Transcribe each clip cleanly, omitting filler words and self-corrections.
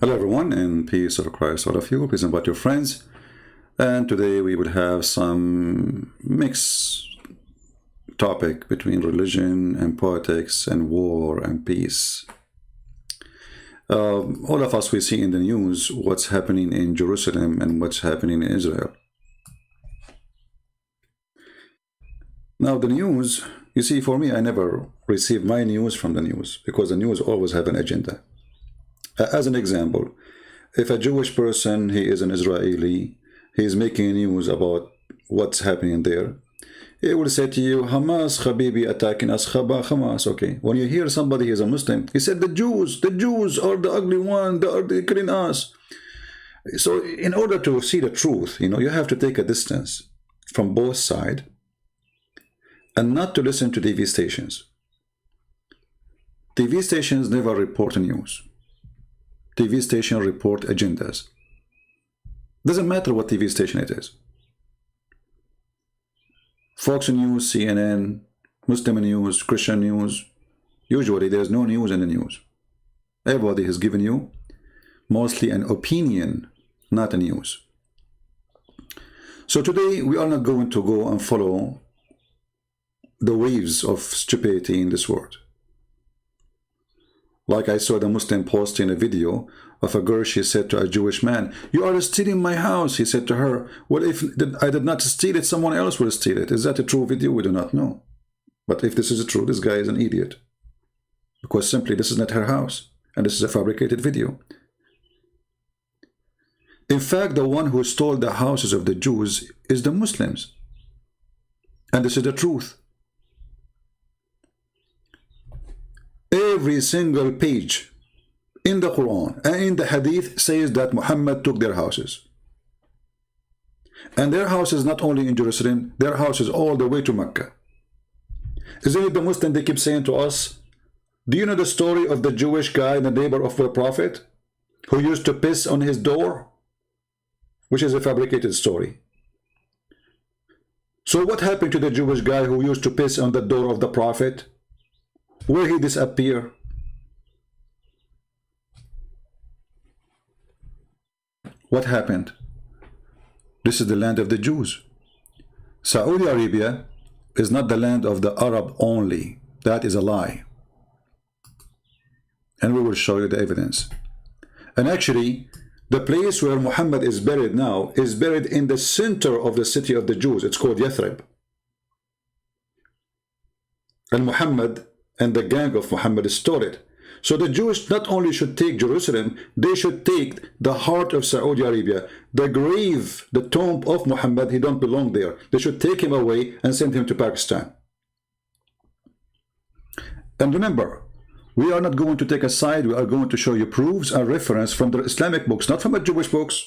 Hello everyone, and peace of Christ all of you. Please invite your friends. And today we will have some mixed topic between religion and politics and war and peace. All of us, we see in the news what's happening in Jerusalem and what's happening in Israel. Now the news, you see, for me, I never receive my news from the news because the news always have an agenda. As an example, if a Jewish person, he is an Israeli, he is making news about what's happening there, he will say to you, Hamas, Habibi, attacking us, Hamas, okay. When you hear somebody is a Muslim, he said, the Jews are the ugly one, they are killing us. So in order to see the truth, you have to take a distance from both sides and not to listen to TV stations. TV stations never report news. TV station report agendas. Doesn't matter what TV station it is. Fox News, CNN, Muslim News, Christian News. Usually there's no news in the news. Everybody has given you mostly an opinion, not a news. So today we are not going to go and follow the waves of stupidity in this world. Like I saw the Muslim posting a video of a girl, she said to a Jewish man, you are stealing my house. He said to her, well, if I did not steal it, someone else will steal it. Is that a true video? We do not know. But if this is true, this guy is an idiot. Because simply this is not her house. And this is a fabricated video. In fact, the one who stole the houses of the Jews is the Muslims. And this is the truth. Every single page in the Quran and in the Hadith says that Muhammad took their houses. And their houses not only in Jerusalem, their houses all the way to Mecca. Isn't it the Muslim they keep saying to us, do you know the story of the Jewish guy, the neighbor of the Prophet, who used to piss on his door? Which is a fabricated story. So what happened to the Jewish guy who used to piss on the door of the Prophet? Where he disappear? What happened? This is the land of the Jews. Saudi Arabia is not the land of the Arab only. That is a lie. And we will show you the evidence. And actually, the place where Muhammad is buried now is buried in the center of the city of the Jews. It's called Yathrib. And Muhammad and the gang of Muhammad stole it. So the Jews not only should take Jerusalem, they should take the heart of Saudi Arabia, the grave, the tomb of Muhammad. He don't belong there. They should take him away and send him to Pakistan. And remember, we are not going to take a side. We are going to show you proofs and reference from the Islamic books, not from the Jewish books.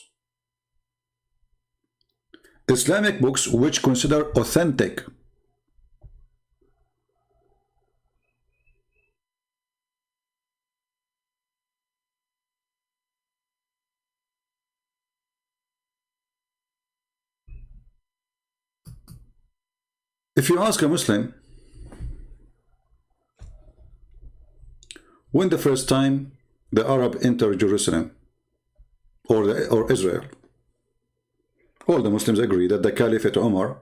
Islamic books which consider authentic. If you ask a Muslim, when the first time the Arab entered Jerusalem or Israel, all the Muslims agree that the Caliphate Umar,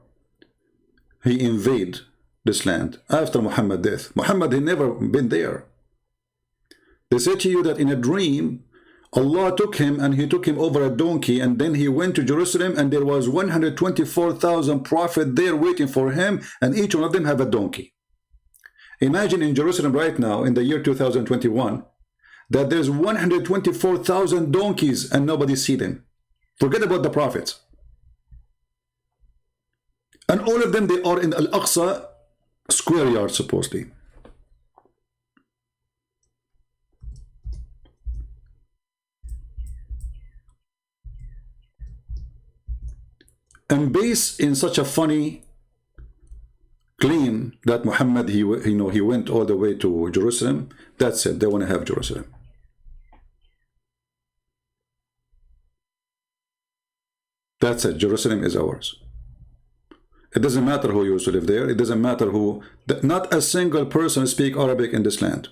he invaded this land after Muhammad's death. Muhammad had never been there. They say to you that in a dream, Allah took him and he took him over a donkey, and then he went to Jerusalem, and there was 124,000 prophets there waiting for him, and each one of them have a donkey. Imagine in Jerusalem right now in the year 2021 that there's 124,000 donkeys and nobody see them. Forget about the prophets. And all of them, they are in Al-Aqsa square yard supposedly. And based in such a funny claim that Muhammad, he went all the way to Jerusalem, that's it. They want to have Jerusalem. That's it. Jerusalem is ours. It doesn't matter who used to live there. It doesn't matter who. Not a single person speak Arabic in this land.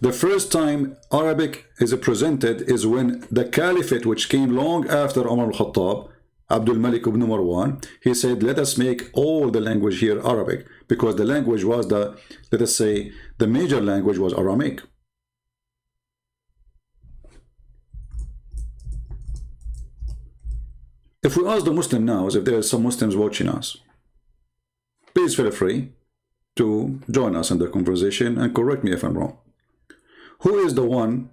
The first time Arabic is presented is when the caliphate, which came long after Umar al-Khattab, Abdul Malik ibn Marwan, he said, let us make all the language here Arabic, because the language was the, let us say, the major language was Aramaic. If we ask the Muslim now, if there are some Muslims watching us, please feel free to join us in the conversation and correct me if I'm wrong. Who is the one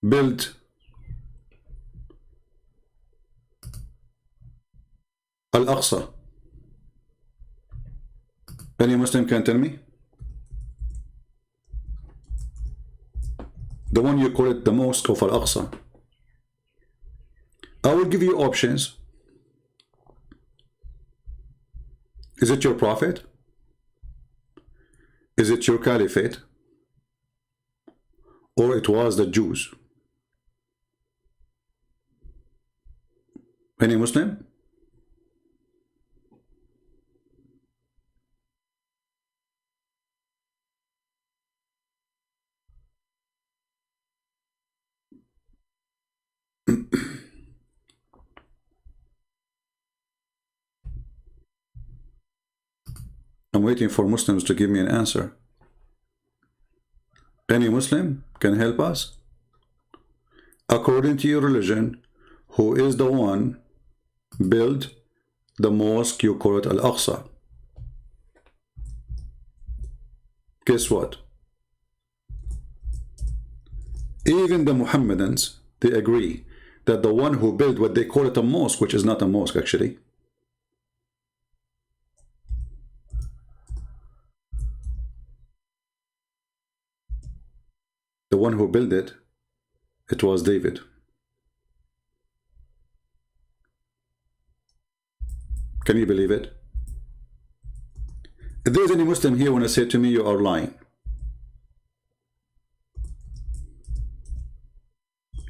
built Al-Aqsa? Any Muslim can tell me? The one you call it the Mosque of Al-Aqsa. I will give you options. Is it your prophet? Is it your caliphate? Or it was the Jews? Any Muslim? I'm waiting for Muslims to give me an answer. Any Muslim can help us? According to your religion, who is the one built the mosque you call it Al-Aqsa? Guess what? Even the Muhammadans, they agree that the one who built what they call it a mosque, which is not a mosque actually, the one who built it, it was David. Can you believe it? If there's any Muslim here, when I say to me, you are lying.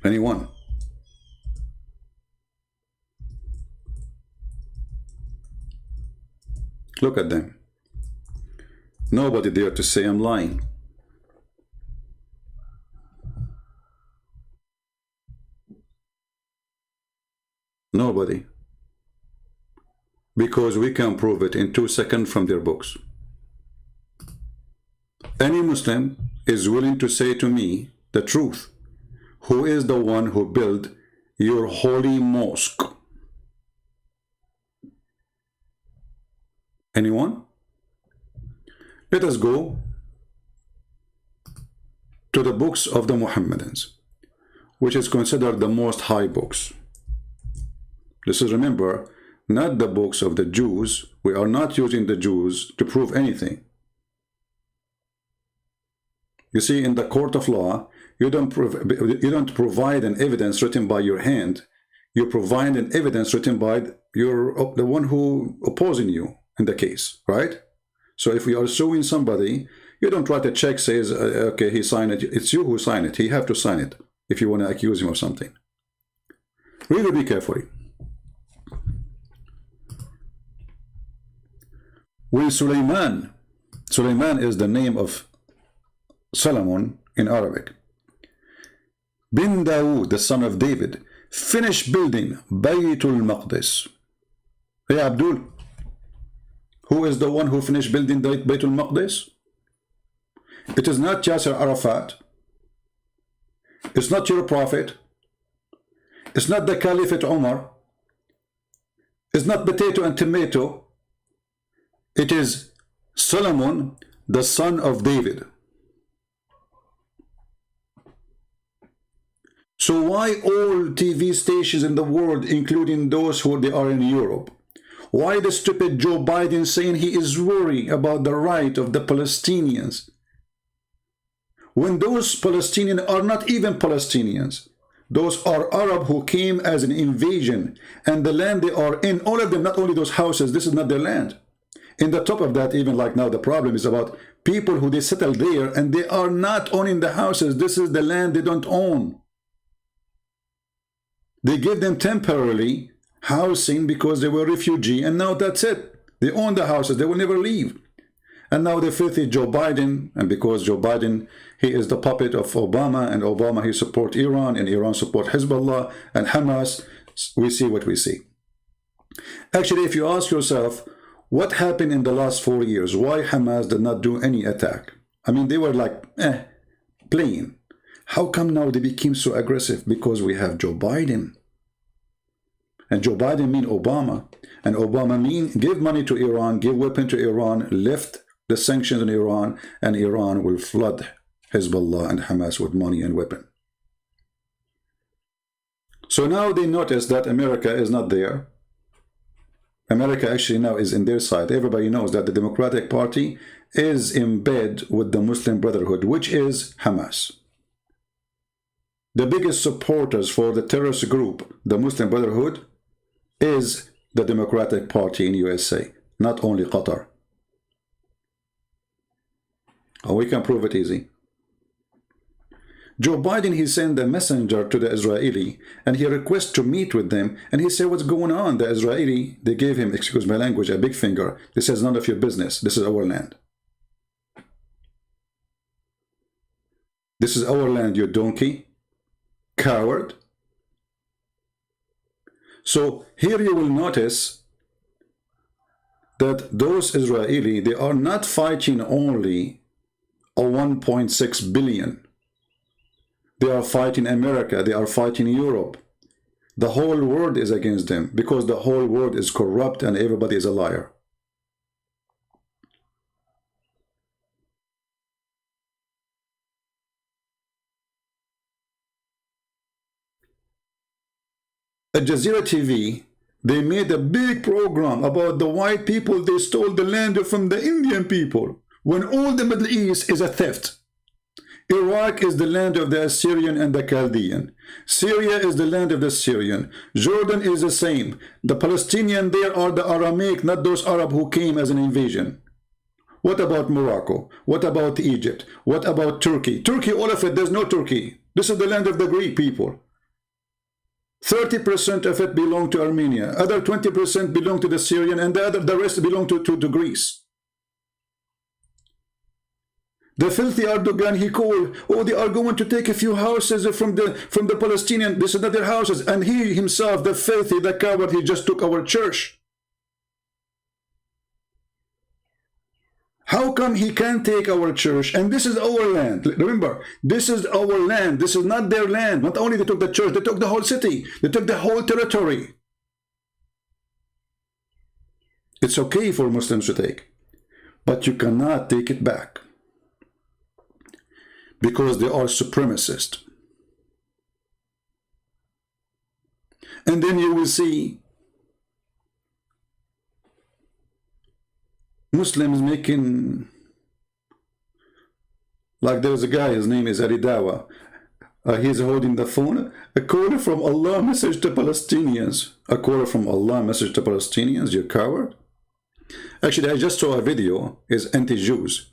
Anyone? Look at them. Nobody dare to say I'm lying. Nobody. Because we can prove it in 2 seconds from their books. Any Muslim is willing to say to me the truth. Who is the one who built your holy mosque? Anyone? Let us go to the books of the Muhammadans, which is considered the most high books. This is, remember, not the books of the Jews. We are not using the Jews to prove anything. You see, in the court of law, you don't provide an evidence written by your hand. You provide an evidence written by the one who opposing you in the case, right? So if we are suing somebody, you don't write a check says, okay, he signed it. It's you who signed it. He have to sign it if you want to accuse him of something. Really be careful. When Sulaiman is the name of Solomon in Arabic, bin Dawood, the son of David, finished building Baytul Maqdis. Hey Abdul, who is the one who finished building Baytul Maqdis? It is not Yasser Arafat. It's not your prophet. It's not the Caliphate Umar. It's not potato and tomato. It is Solomon, the son of David. So why all TV stations in the world, including those who they are in Europe, why the stupid Joe Biden saying he is worried about the right of the Palestinians, when those Palestinians are not even Palestinians? Those are Arab who came as an invasion, and the land they are in, all of them, not only those houses, this is not their land. In the top of that, even like now, the problem is about people who they settle there and they are not owning the houses. This is the land they don't own. They give them temporarily housing because they were refugee, and now that's it. They own the houses. They will never leave. And now the filthy Joe Biden, and because Joe Biden, he is the puppet of Obama, and Obama, he support Iran, and Iran support Hezbollah and Hamas, we see what we see. Actually, if you ask yourself, what happened in the last 4 years? Why Hamas did not do any attack? I mean, they were like, playing. How come now they became so aggressive? Because we have Joe Biden. And Joe Biden mean Obama. And Obama mean give money to Iran, give weapon to Iran, lift the sanctions on Iran, and Iran will flood Hezbollah and Hamas with money and weapon. So now they notice that America is not there. America actually now is in their side. Everybody knows that the Democratic Party is in bed with the Muslim Brotherhood, which is Hamas. The biggest supporters for the terrorist group, the Muslim Brotherhood, is the Democratic Party in USA, not only Qatar. And we can prove it easy. Joe Biden, he sent a messenger to the Israeli, and he requests to meet with them, and he said, what's going on? The Israeli, they gave him, excuse my language, a big finger. They says, none of your business. This is our land. This is our land, you donkey. Coward. So here you will notice that those Israeli, they are not fighting only a 1.6 billion. They are fighting America. They are fighting Europe. The whole world is against them because the whole world is corrupt and everybody is a liar. Al Jazeera TV, they made a big program about the white people. They stole the land from the Indian people, when all the Middle East is a theft. Iraq is the land of the Assyrian and the Chaldean. Syria is the land of the Syrian. Jordan is the same. The Palestinian there are the Aramaic, not those Arab who came as an invasion. What about Morocco? What about Egypt? What about Turkey? Turkey, all of it, there's no Turkey. This is the land of the Greek people. 30% of it belong to Armenia. Other 20% belong to the Syrian, and the rest belong to Greece. The filthy Erdogan, he called, oh, they are going to take a few houses from the Palestinian. This is not their houses. And he himself, the filthy, the coward, he just took our church. How come he can't take our church? And this is our land. Remember, this is our land. This is not their land. Not only they took the church, they took the whole city. They took the whole territory. It's okay for Muslims to take, but you cannot take it back, because they are supremacists. And then you will see Muslims making, like there's a guy, his name is Aridawa. He's holding the phone. A call from Allah message to Palestinians. A call from Allah message to Palestinians, you coward. Actually, I just saw a video, is anti-Jews.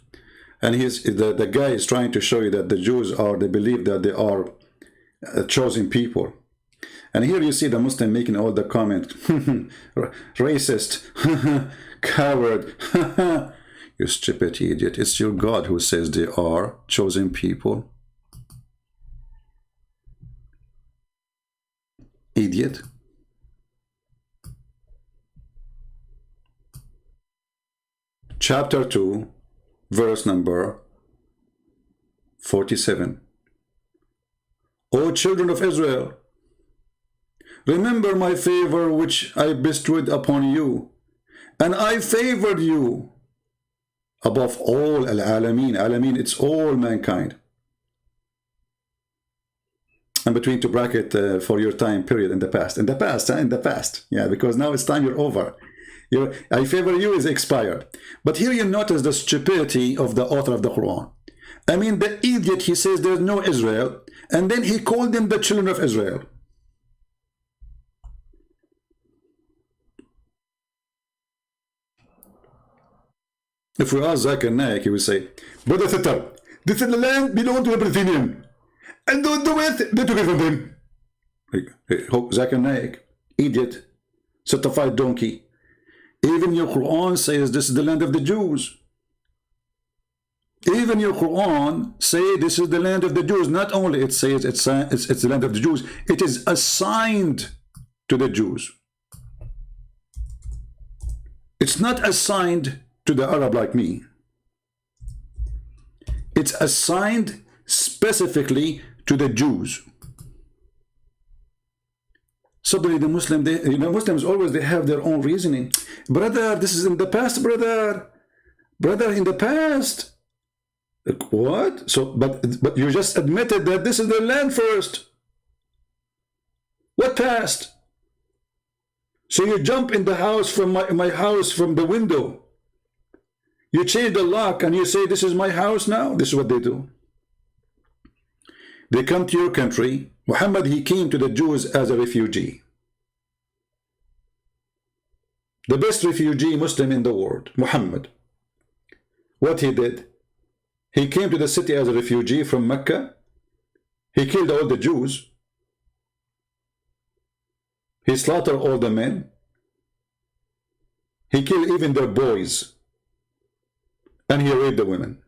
And the guy is trying to show you that the Jews are, they believe that they are chosen people. And here you see the Muslim making all the comment, racist, coward, you stupid idiot. It's your God who says they are chosen people. Idiot. Chapter 2, verse number 47. O children of Israel, remember my favor which I bestowed upon you, and I favored you above all al-alamin. Alamin, it's all mankind. And between two bracket for your time period in the past. In the past, in the past. Yeah, because now it's time you're over. I favor you is expired. But here you notice the stupidity of the author of the Quran. I mean, the idiot, he says there's no Israel, and then he called them the children of Israel. If we ask Zakir Naik, he will say, Brother Sitter, this is the land belong to the Palestinians, and don't do it, they took it from them. Zakir Naik, idiot, certified donkey. Even your Quran says this is the land of the Jews. Even your Quran say this is the land of the Jews. Not only it says it's the land of the Jews, it is assigned to the Jews. It's not assigned to the Arab like me. It's assigned specifically to the Jews. Suddenly the Muslim, Muslims always they have their own reasoning. Brother, this is in the past, brother. Brother, in the past. What? So, but you just admitted that this is their land first. What past? So you jump in the house from my house from the window. You change the lock and you say, this is my house now? This is what they do. They come to your country. Muhammad, he came to the Jews as a refugee. The best refugee Muslim in the world, Muhammad. What he did? He came to the city as a refugee from Mecca. He killed all the Jews. He slaughtered all the men. He killed even their boys. And he raped the women.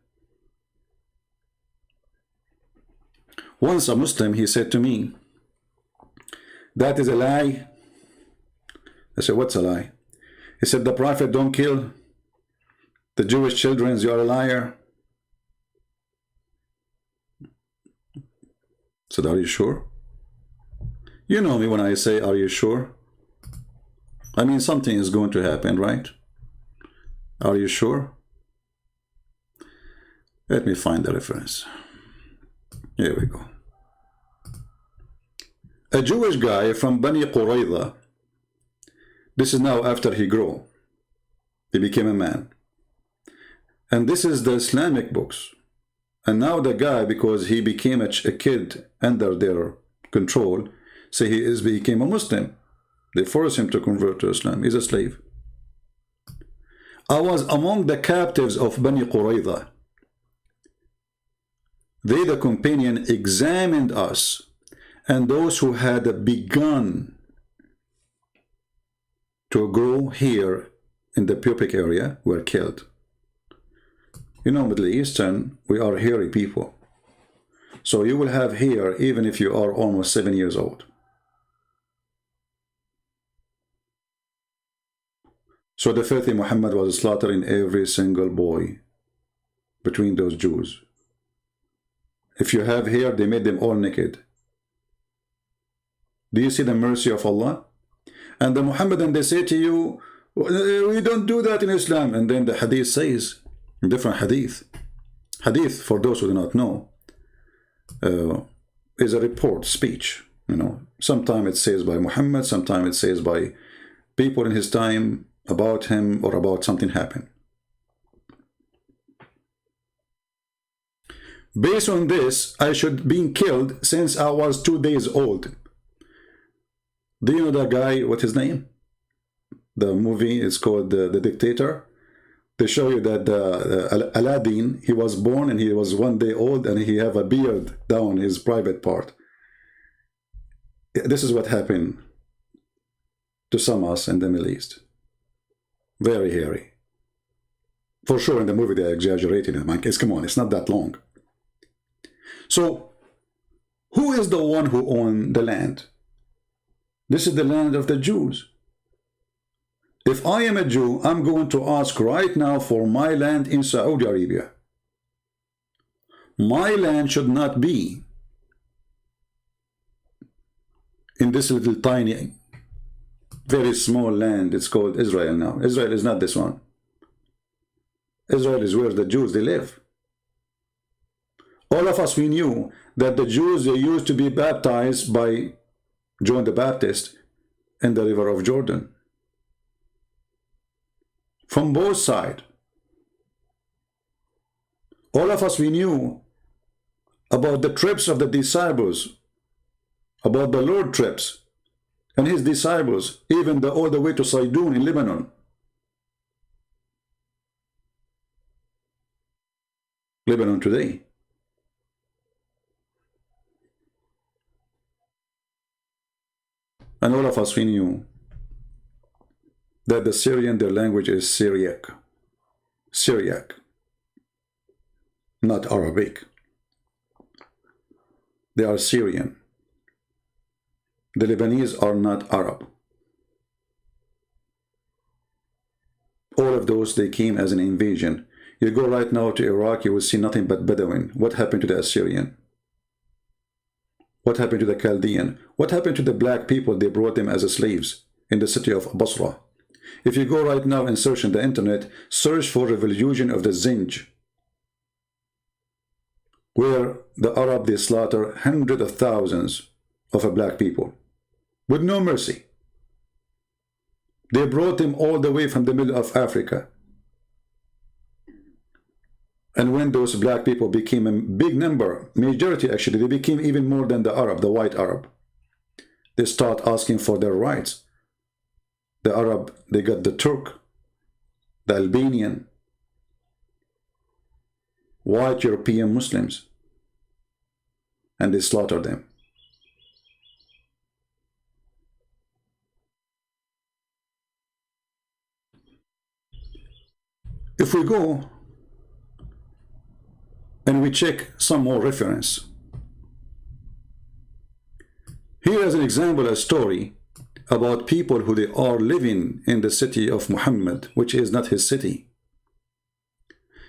Once a Muslim, he said to me, that is a lie. I said, what's a lie? He said, the Prophet don't kill the Jewish children. You are a liar. I said, are you sure? You know me when I say, are you sure? I mean, something is going to happen, right? Are you sure? Let me find the reference. Here we go. A Jewish guy from Bani Qurayza. This is now after he grew. He became a man. And this is the Islamic books. And now the guy, because he became a kid under their control, say he became a Muslim. They force him to convert to Islam. He's a slave. I was among the captives of Bani Qurayza. They, the companion, examined us, and those who had begun to grow here in the pubic area were killed. You know, Middle Eastern, we are hairy people. So you will have hair even if you are almost 7 years old. So the filthy Muhammad was slaughtering every single boy between those Jews. If you have hair, they made them all naked. Do you see the mercy of Allah? And the Muhammadan, they say to you, we don't do that in Islam. And then the hadith says, different hadith. Hadith, for those who do not know, is a report, speech. You know, sometimes it says by Muhammad, sometimes it says by people in his time about him or about something happened. Based on this, I should be killed since I was 2 days old. Do you know that guy, what's his name? The movie is called The Dictator. They show you that Aladdin, he was born and he was 1 day old and he have a beard down his private part. This is what happened to some of us in the Middle East. Very hairy. For sure in the movie they're exaggerating it. Come on, it's not that long. So, who is the one who owned the land? This is the land of the Jews. If I am a Jew, I'm going to ask right now for my land in Saudi Arabia. My land should not be in this little tiny, very small land. It's called Israel now. Israel is not this one. Israel is where the Jews, they live. All of us, we knew that the Jews, they used to be baptized by John the Baptist in the river of Jordan. From both sides. All of us, we knew about the trips of the disciples, about the Lord trips and his disciples, even all the way to Sidon in Lebanon. Lebanon today. And all of us, we knew that the Syrian, their language is Syriac. Syriac. not Arabic. They are Syrian. The Lebanese are not Arab. All of those, they came as an invasion. You go right now to Iraq, you will see nothing but Bedouin. What happened to the Assyrian? What happened to the Chaldean? What happened to the black people? They brought them as slaves in the city of Basra. If you go right now and search on the internet, search for revolution of the Zinj, where the Arab, they slaughter hundreds of thousands of black people with no mercy. They brought them all the way from the middle of Africa. And when those black people became a big number, majority actually, they became even more than the Arab, the white Arab. They start asking for their rights. The Arab, they got the Turk, the Albanian, white European Muslims, and they slaughtered them. If we go and we check some more reference, here is an example, a story about people who they are living in the city of Muhammad, which is not his city.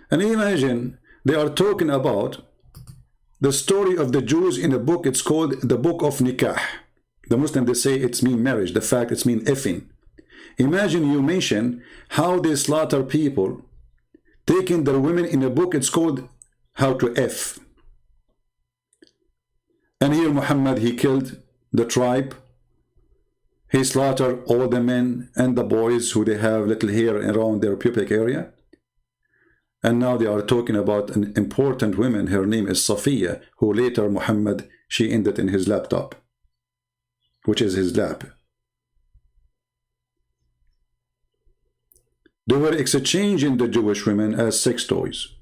And imagine they are talking about the story of the Jews in a book. It's called the Book of Nikah. The Muslims, they say it's mean marriage. The fact it's mean effing. Imagine you mention how they slaughter people, taking their women in a book. It's called How to F. And here Muhammad, he killed the tribe. He slaughtered all the men and the boys who they have little hair around their pubic area. And now they are talking about an important woman. Her name is Safiya, who later Muhammad, she ended in his laptop, which is his lap. They were exchanging the Jewish women as sex toys.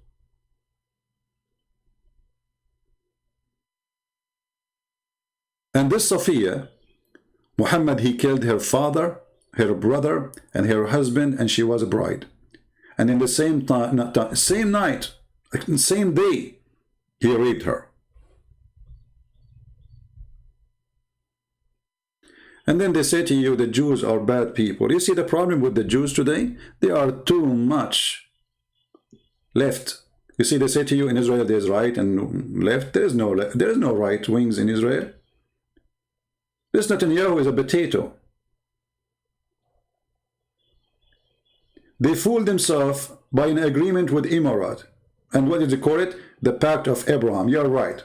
And this Safiya, Muhammad, he killed her father, her brother, and her husband, and she was a bride. And in the same night, same day, he raped her. And then they say to you, the Jews are bad people. You see the problem with the Jews today? They are too much left. You see, they say to you, in Israel there's right and left. There is no right wings in Israel. This Netanyahu is a potato. They fooled themselves by an agreement with Emirat. And what did they call it? The Pact of Abraham. You're right.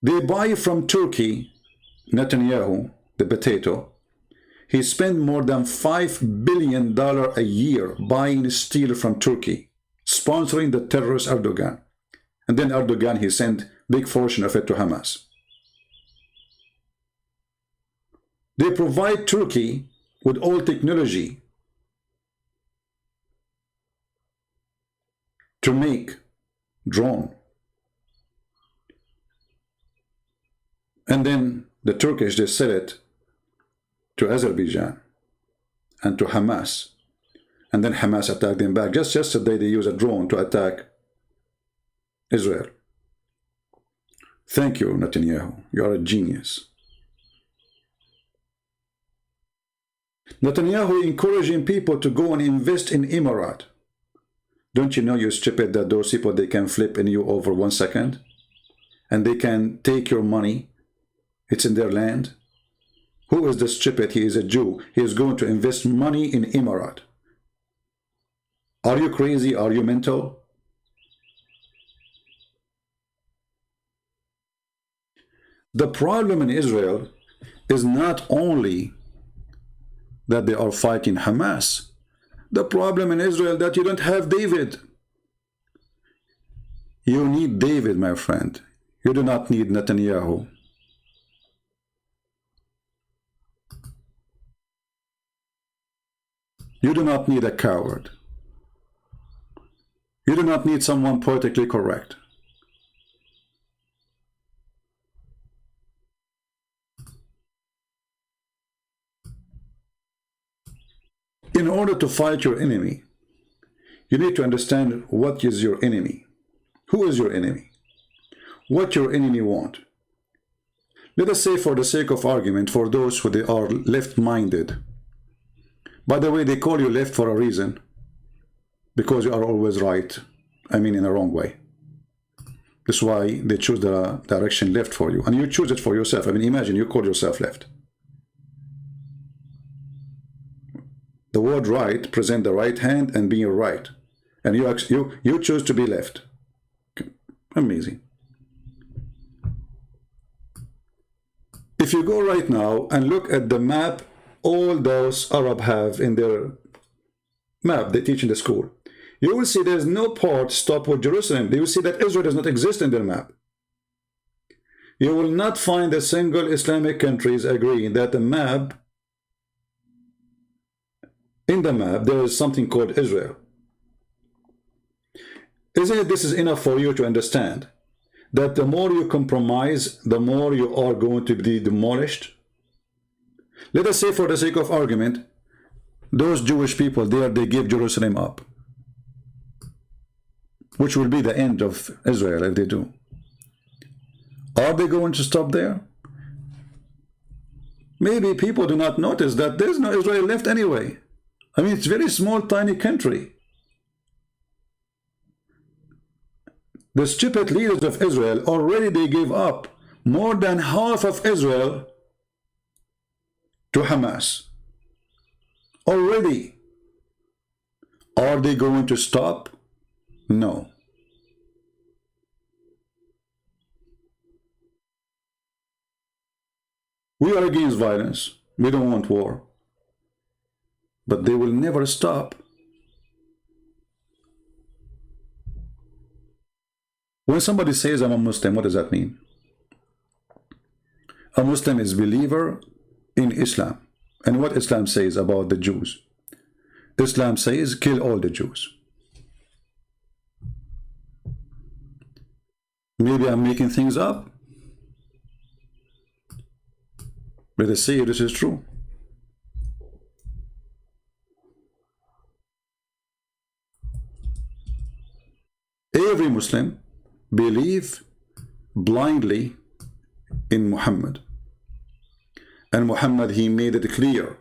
They buy from Turkey, Netanyahu, the potato. He spent more than $5 billion a year buying steel from Turkey, sponsoring the terrorist Erdogan. And then Erdogan, he sent big portion of it to Hamas. They provide Turkey with all technology to make drone. And then the Turkish, they sell it to Azerbaijan and to Hamas. And then Hamas attacked them back. Just yesterday, they used a drone to attack Israel. Thank you, Netanyahu. You are a genius. Netanyahu encouraging people to go and invest in Emirat. Don't you know, you stupid, that those people, they can flip in you over 1 second? And they can take your money. It's in their land. Who is the stupid? He is a Jew. He is going to invest money in Emirat. Are you crazy? Are you mental? The problem in Israel is not only that they are fighting Hamas. The problem in Israel that you don't have David. You need David, my friend. You do not need Netanyahu. You do not need a coward. You do not need someone politically correct. In order to fight your enemy, you need to understand what is your enemy. Who is your enemy? What your enemy want. Let us say, for the sake of argument, for those who they are left-minded. By the way, they call you left for a reason. Because you are always right. I mean, in a wrong way. That's why they choose the direction left for you. And you choose it for yourself. I mean, imagine you call yourself left. The word right present the right hand and being right. And you choose to be left. Amazing. If you go right now and look at the map all those Arab have in their map they teach in the school, you will see there's no part stop with Jerusalem. You will see that Israel does not exist in their map. You will not find a single Islamic countries agree that the map, in the map, there is something called Israel. Isn't it this is enough for you to understand that the more you compromise, the more you are going to be demolished? Let us say, for the sake of argument, those Jewish people there, they give Jerusalem up, which will be the end of Israel if they do. Are they going to stop there? Maybe people do not notice that there's no Israel left anyway. I mean, it's a very small, tiny country. The stupid leaders of Israel, already they gave up more than half of Israel to Hamas. Already. Are they going to stop? No. We are against violence. We don't want war. But they will never stop. When somebody says I'm a Muslim, what does that mean? A Muslim is a believer in Islam. And what Islam says about the Jews? Islam says kill all the Jews. Maybe I'm making things up. Let us see if this is true. Every Muslim believes blindly in Muhammad. And Muhammad, he made it clear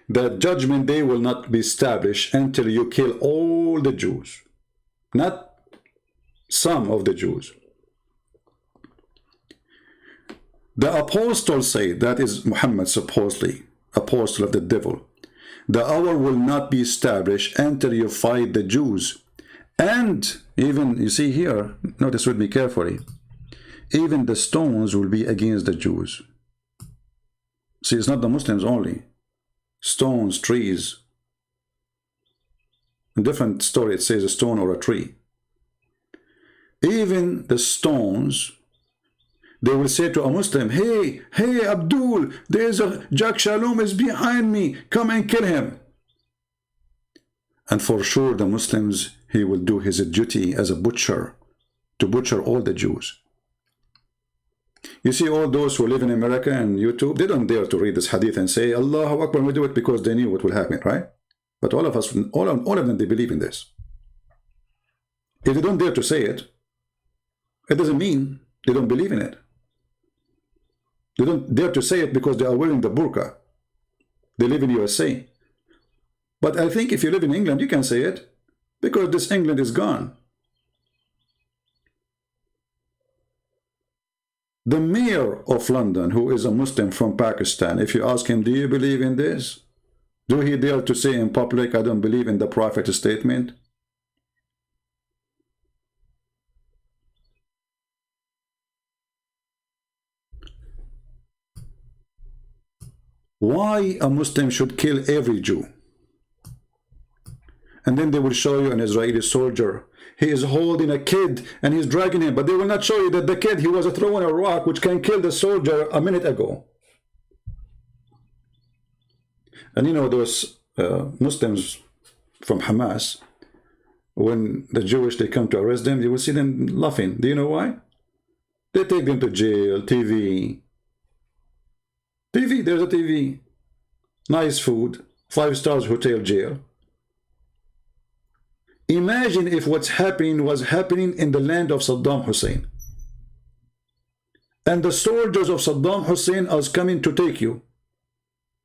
that judgment day will not be established until you kill all the Jews, not some of the Jews. The apostles say, that is Muhammad supposedly, apostle of the devil, the hour will not be established until you fight the Jews. And even, you see here, notice with me carefully, even the stones will be against the Jews. See, it's not the Muslims only. Stones, trees. In different story, it says a stone or a tree. Even the stones, they will say to a Muslim, hey, Abdul, there's a Jack Shalom is behind me. Come and kill him. And for sure, the Muslims, he will do his duty as a butcher, to butcher all the Jews. You see, all those who live in America and YouTube, they don't dare to read this hadith and say, Allahu Akbar, we do it because they knew what will happen, right? But all of us, all of them, they believe in this. If they don't dare to say it, it doesn't mean they don't believe in it. They don't dare to say it because they are wearing the burqa. They live in USA. But I think if you live in England, you can say it, because this England is gone. The mayor of London, who is a Muslim from Pakistan, if you ask him, do you believe in this? Do he dare to say in public, I don't believe in the Prophet's statement? Why a Muslim should kill every Jew? And then they will show you an Israeli soldier. He is holding a kid and he's dragging him. But they will not show you that the kid, he was throwing a rock which can kill the soldier a minute ago. And you know those Muslims from Hamas, when the Jewish, they come to arrest them, you will see them laughing. Do you know why? They take them to jail, TV. TV, there's a TV. nice food, 5 stars hotel, jail. Imagine if what's happening was happening in the land of Saddam Hussein. And the soldiers of Saddam Hussein are coming to take you.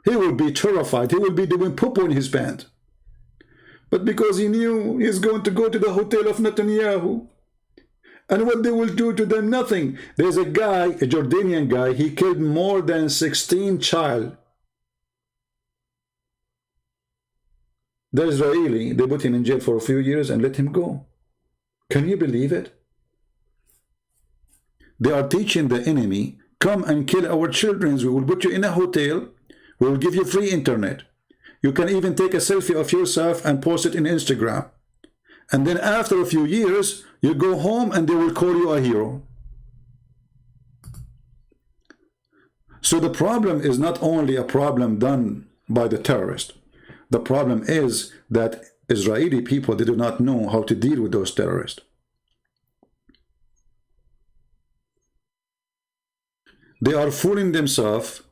He will be terrified. He will be doing poo-poo in his pants. But because he knew he's going to go to the hotel of Netanyahu, and what they will do to them, nothing. There's a guy, a Jordanian guy, he killed more than 16 child. The Israeli, they put him in jail for a few years and let him go. Can you believe it? They are teaching the enemy, come and kill our children. We will put you in a hotel. We will give you free internet. You can even take a selfie of yourself and post it in Instagram. And then after a few years, you go home and they will call you a hero. So the problem is not only a problem done by the terrorist. The problem is that Israeli people, they do not know how to deal with those terrorists. They are fooling themselves,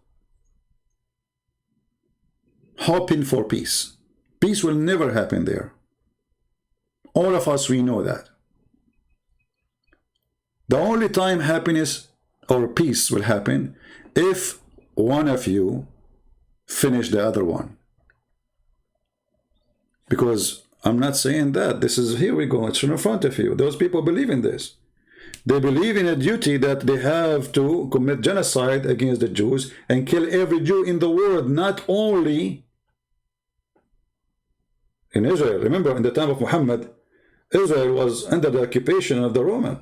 hoping for peace. Peace will never happen there. All of us, we know that. The only time happiness or peace will happen if one of you finish the other one. Because I'm not saying that. This is, here we go, it's in front of you. Those people believe in this. They believe in a duty that they have to commit genocide against the Jews and kill every Jew in the world, not only in Israel. Remember, in the time of Muhammad, Israel was under the occupation of the Roman.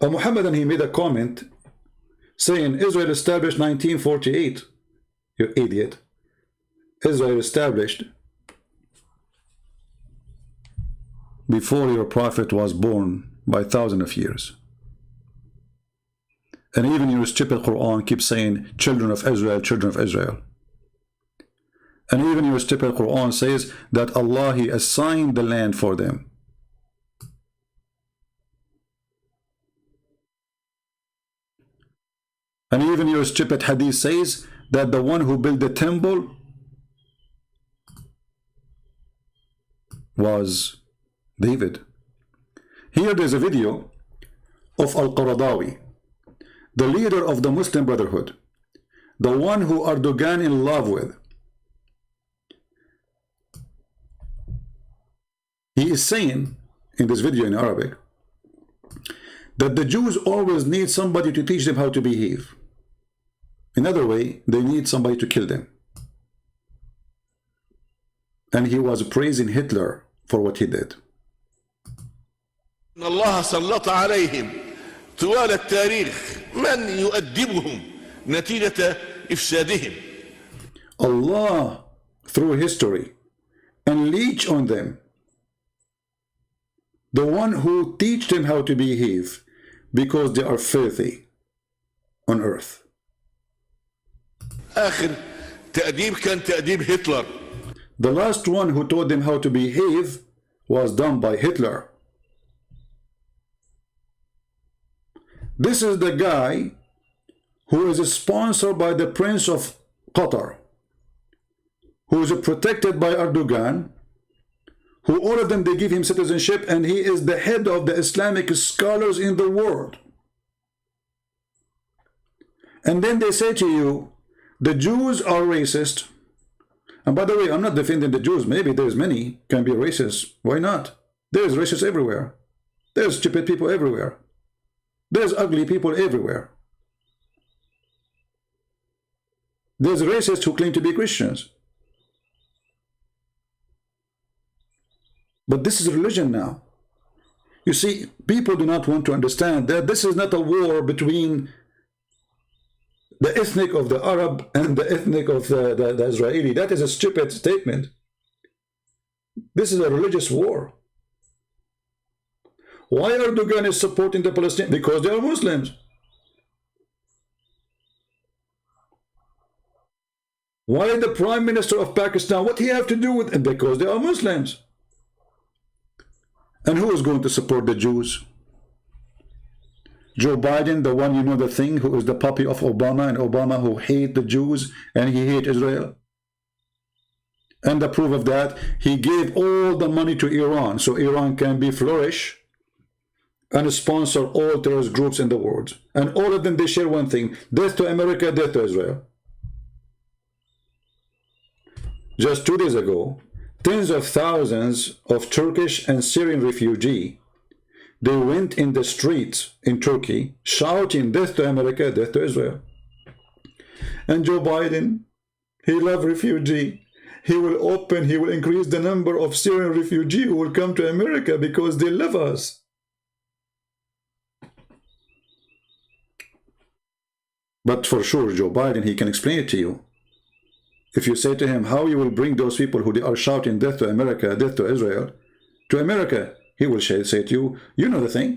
Muhammad, he made a comment saying, Israel established 1948. You idiot. Israel established before your prophet was born by thousands of years. And even your stupid Quran keeps saying, children of Israel, children of Israel. And even your stupid Quran says that Allah, He assigned the land for them. And even your stupid Hadith says that the one who built the temple was David. Here there's a video of Al-Qaradawi, the leader of the Muslim Brotherhood, the one who Erdogan in love with. He is saying in this video in Arabic that the Jews always need somebody to teach them how to behave. In other way, they need somebody to kill them. And he was praising Hitler for what he did. الله سلط عليهم طوال التاريخ من يؤدبهم نتيجة إفسادهم. Allah, through history, unleash on them the one who teach them how to behave, because they are filthy on earth. آخر تأديب كان تأديب هتلر. The last one who taught them how to behave was done by Hitler. This is the guy who is sponsored by the Prince of Qatar, who is protected by Erdogan, who all of them, they give him citizenship, and he is the head of the Islamic scholars in the world. And then they say to you, the Jews are racist. And by the way, I'm not defending the Jews. Maybe there's many can be racist. Why not? There's racists everywhere. There's stupid people everywhere. There's ugly people everywhere. There's racists who claim to be Christians. But this is religion now. You see, people do not want to understand that this is not a war between the ethnic of the Arab and the ethnic of the Israeli. That is a stupid statement. This is a religious war. Why Erdogan is supporting the Palestinians? Because they are Muslims. Why the Prime Minister of Pakistan? What he have to do with it? Because they are Muslims. And who is going to support the Jews? Joe Biden, the one, you know, the thing, who is the puppy of Obama, and Obama who hate the Jews and he hate Israel. And the proof of that, he gave all the money to Iran so Iran can be flourish and sponsor all terrorist groups in the world. And all of them, they share one thing: death to America, death to Israel. Just 2 days ago, tens of thousands of Turkish and Syrian refugees, they went in the streets in Turkey shouting death to America, death to Israel. And Joe Biden, he loves refugees. He will increase the number of Syrian refugees who will come to America because they love us. But for sure, Joe Biden, he can explain it to you. If you say to him how you will bring those people who are shouting death to America, death to Israel, to America, he will say to you, you know the thing.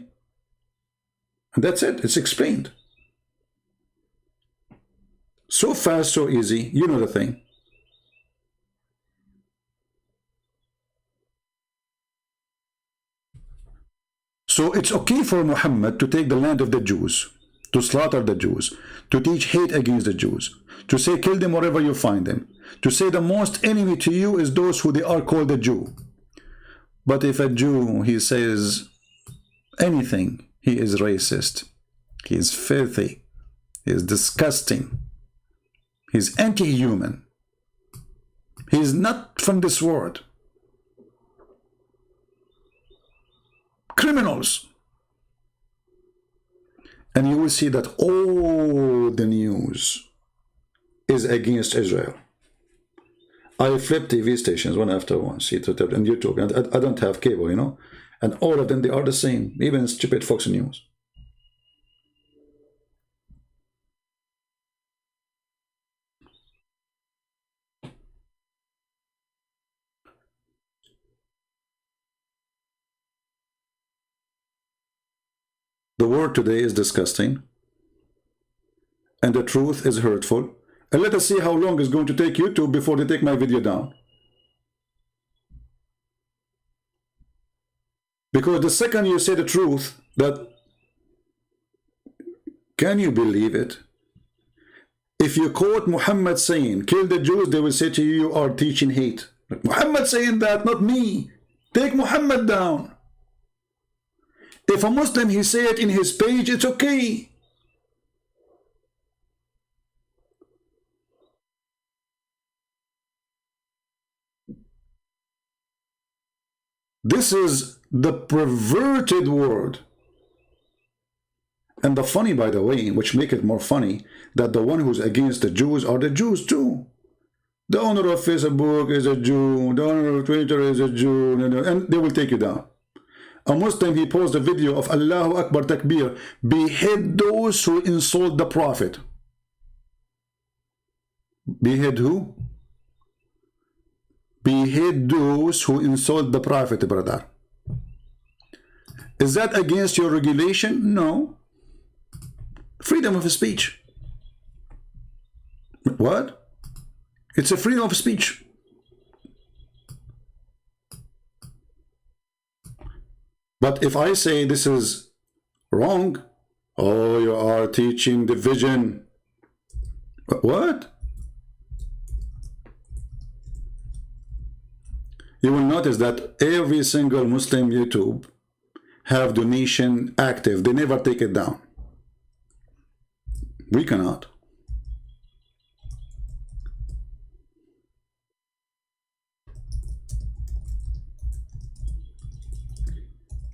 And that's it. It's explained. So fast, so easy. You know the thing. So it's okay for Muhammad to take the land of the Jews, to slaughter the Jews, to teach hate against the Jews, to say kill them wherever you find them, to say the most enemy to you is those who they are called a Jew. But if a Jew, he says anything, he is racist, he is filthy, he is disgusting, he is anti-human, he is not from this world. Criminals. And you will see that all the news is against Israel. I flip TV stations one after one, see it on YouTube, and I don't have cable, you know, and all of them, they are the same, even stupid Fox News. The word today is disgusting, and the truth is hurtful. And let us see how long it's going to take YouTube before they take my video down. Because the second you say the truth, that, can you believe it? If you quote Muhammad saying, kill the Jews, they will say to you, you are teaching hate. Muhammad saying that, not me. Take Muhammad down. If a Muslim, he say it in his page, it's okay. This is the perverted world. And the funny, by the way, which make it more funny, that the one who's against the Jews are the Jews too. The owner of Facebook is a Jew, the owner of Twitter is a Jew, and they will take you down. A Muslim, he posted a video of Allahu Akbar Takbir, behead those who insult the Prophet. Behead who? Behead those who insult the Prophet, brother. Is that against your regulation? No. Freedom of speech. What? It's a freedom of speech. But if I say this is wrong, oh, you are teaching division. What? You will notice that every single Muslim YouTube have donation active. They never take it down. We cannot.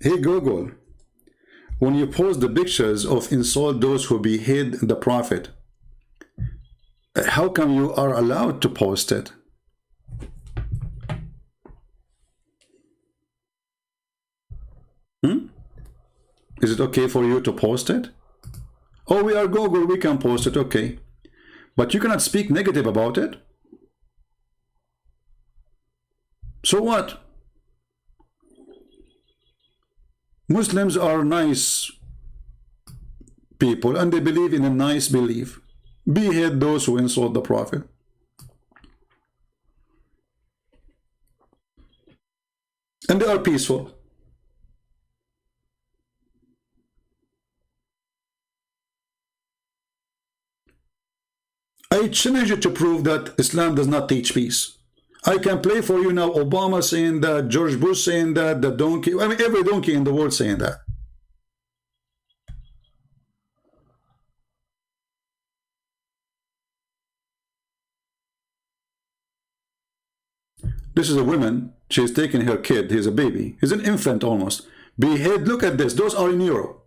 Hey Google, when you post the pictures of insult those who behead the Prophet, how come you are allowed to post it? Is it okay for you to post it? Oh, we are Google, we can post it, okay. But you cannot speak negative about it. So what? Muslims are nice people and they believe in a nice belief. Behead those who insult the Prophet. And they are peaceful. I challenge you to prove that Islam does not teach peace. I can play for you now Obama saying that, George Bush saying that, the donkey, I mean every donkey in the world saying that. This is a woman, she's taking her kid, he's a baby, he's an infant almost. Behead, look at this, those are in Europe.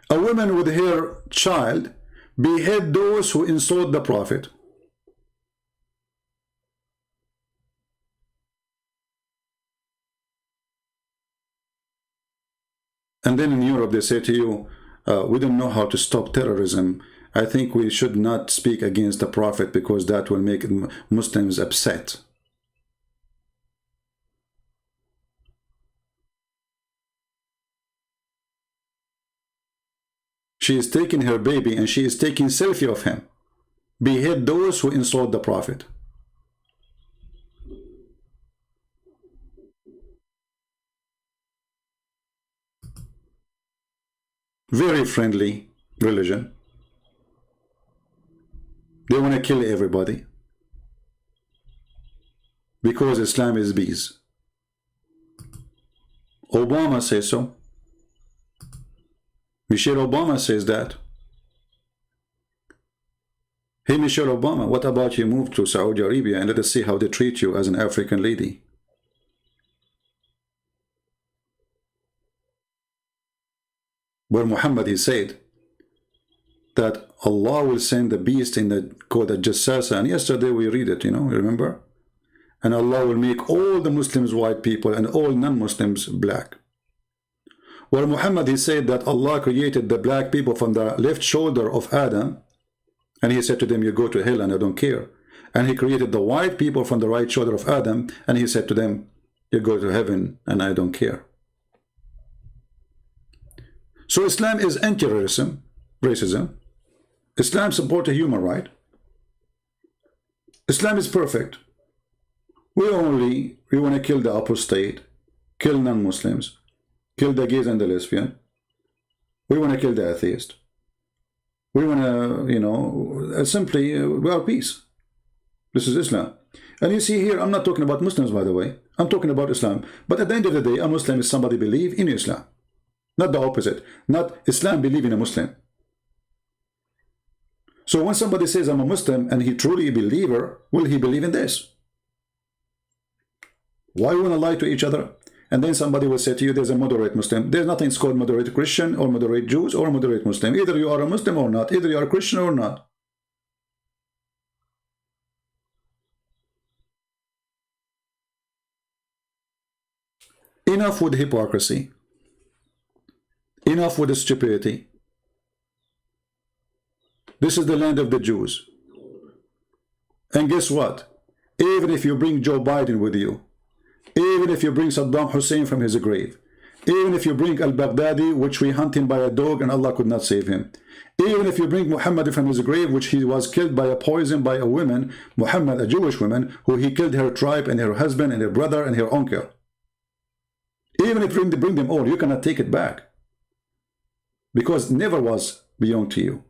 A woman with her child behead those who insult the Prophet. And then in Europe they say to you, we don't know how to stop terrorism. I think we should not speak against the Prophet because that will make Muslims upset. She is taking her baby and she is taking selfie of him. Behead those who insult the Prophet. Very friendly religion. They want to kill everybody because Islam is bees. Obama says so. Michelle Obama says that. Hey Michelle Obama, what about you move to Saudi Arabia and let us see how they treat you as an African lady? Where Muhammad, he said that Allah will send the beast in the called the Jassasa, and yesterday we read it, you know, remember? And Allah will make all the Muslims white people and all non-Muslims black. Where Muhammad, he said that Allah created the black people from the left shoulder of Adam, and he said to them, you go to hell and I don't care. And he created the white people from the right shoulder of Adam, and he said to them, you go to heaven and I don't care. So Islam is anti-racism, Islam supports human right. Islam is perfect. We want to kill the apostate, kill non-Muslims, kill the gays and the lesbian. We want to kill the atheist. We want to, you know, simply, we are peace. This is Islam. And you see here, I'm not talking about Muslims, by the way. I'm talking about Islam. But at the end of the day, a Muslim is somebody believe in Islam. Not the opposite. Not Islam believe in a Muslim. So when somebody says I'm a Muslim and he truly a believer, will he believe in this? Why we want to lie to each other? And then somebody will say to you, there's a moderate Muslim. There's nothing called moderate Christian or moderate Jews or moderate Muslim. Either you are a Muslim or not. Either you are a Christian or not. Enough with hypocrisy. Enough with the stupidity. This is the land of the Jews. And guess what? Even if you bring Joe Biden with you, even if you bring Saddam Hussein from his grave, even if you bring al-Baghdadi, which we hunt him by a dog and Allah could not save him, even if you bring Muhammad from his grave, which he was killed by a poison by a woman, Muhammad, a Jewish woman, who he killed her tribe and her husband and her brother and her uncle. Even if you bring them all, you cannot take it back. Because never was belong to you.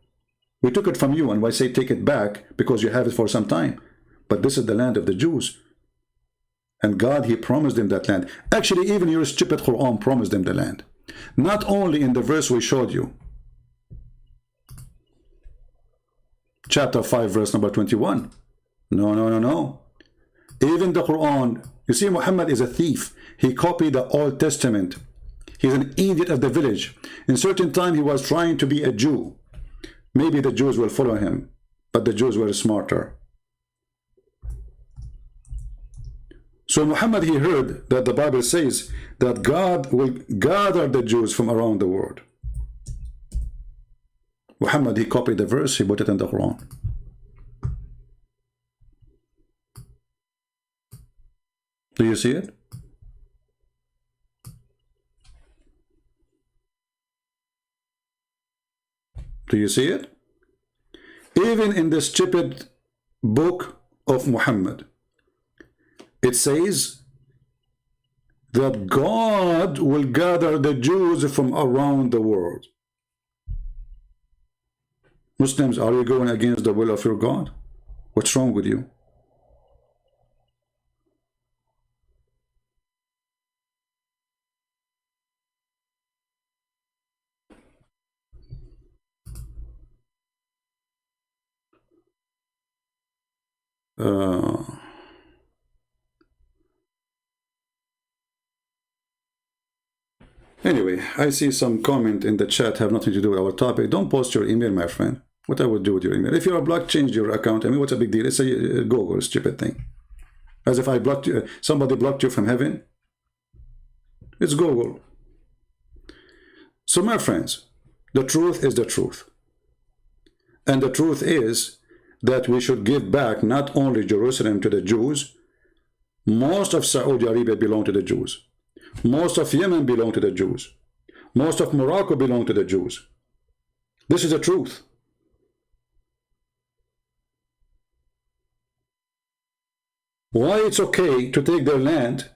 We took it from you, and I say take it back because you have it for some time. But this is the land of the Jews. And God, he promised them that land. Actually, even your stupid Quran promised them the land. Not only in the verse we showed you. Chapter 5, verse number 21. No. Even the Quran, you see, Muhammad is a thief. He copied the Old Testament. He's an idiot of the village. In certain time, he was trying to be a Jew. Maybe the Jews will follow him, but the Jews were smarter. So Muhammad, he heard that the Bible says that God will gather the Jews from around the world. Muhammad, he copied the verse, he put it in the Quran. Do you see it? Do you see it? Even in the stupid book of Muhammad, it says that God will gather the Jews from around the world. Muslims, are you going against the will of your God? What's wrong with you? Anyway, I see some comment in the chat have nothing to do with our topic. Don't post your email, my friend. What I would do with your email? If you're blocked, change your account. I mean, what's a big deal? It's a Google stupid thing. As if I blocked you, somebody blocked you from heaven. It's Google. So my friends, the truth is the truth. And the truth is that we should give back not only Jerusalem to the Jews. Most of Saudi Arabia belong to the Jews. Most of Yemen belong to the Jews. Most of Morocco belong to the Jews. This is the truth. Why it's okay to take their land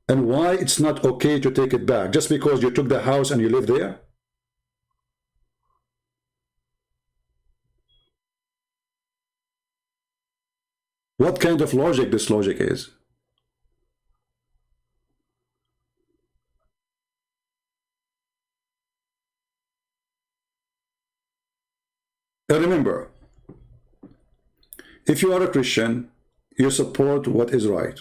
and why it's not okay to take it back just because you took the house and you live there? What kind of logic this logic is? And remember, if you are a Christian, you support what is right.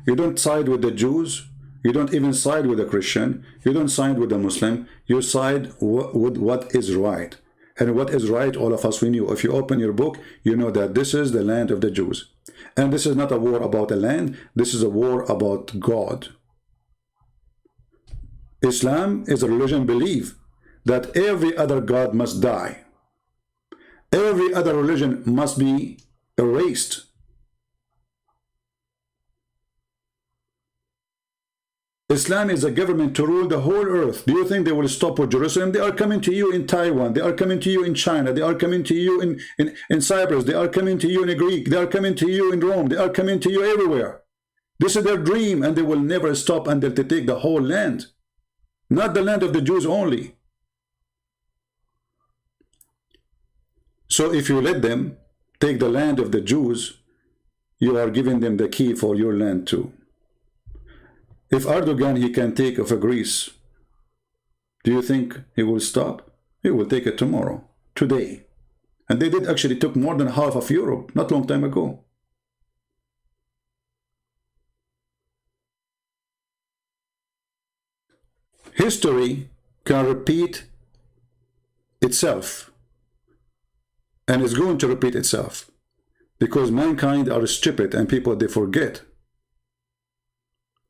You don't side with the Jews. You don't even side with the Christian. You don't side with the Muslim. You side with what is right. And what is right, all of us, we knew. If you open your book, you know that this is the land of the Jews. And this is not a war about the land. This is a war about God. Islam is a religion believe that every other God must die. Every other religion must be erased. Islam is a government to rule the whole earth. Do you think they will stop with Jerusalem? They are coming to you in Taiwan. They are coming to you in China. They are coming to you in Cyprus. They are coming to you in Greek. They are coming to you in Rome. They are coming to you everywhere. This is their dream, and they will never stop until they take the whole land. Not the land of the Jews only. So if you let them take the land of the Jews, you are giving them the key for your land too. If Erdogan, he can take over Greece, do you think he will stop? He will take it tomorrow, today. And they did actually took more than half of Europe, not long time ago. History can repeat itself. And it's going to repeat itself. Because mankind are stupid and people, they forget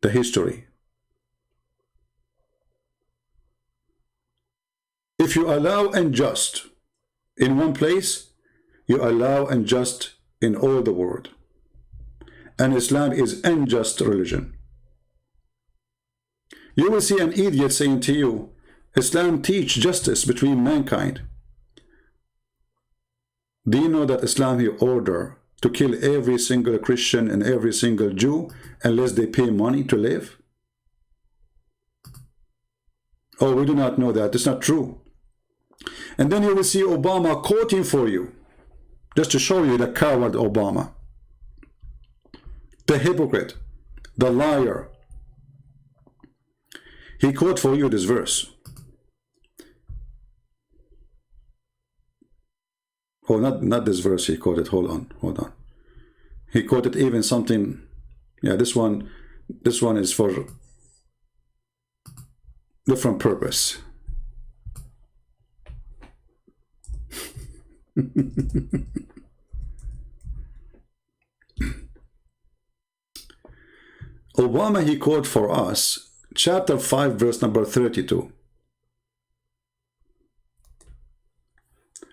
the history. If you allow unjust in one place, you allow unjust in all the world. And Islam is unjust religion. You will see an idiot saying to you, Islam teach justice between mankind. Do you know that Islam he order to kill every single Christian and every single Jew unless they pay money to live? Oh, we do not know that. It's not true. And then you will see Obama quoting for you, just to show you the coward Obama, the hypocrite, the liar. He quote for you this verse. Oh, not this verse he quoted. Hold on. He quoted even something. Yeah, this one is for different purpose. Obama, he quote for us chapter 5 verse number 32.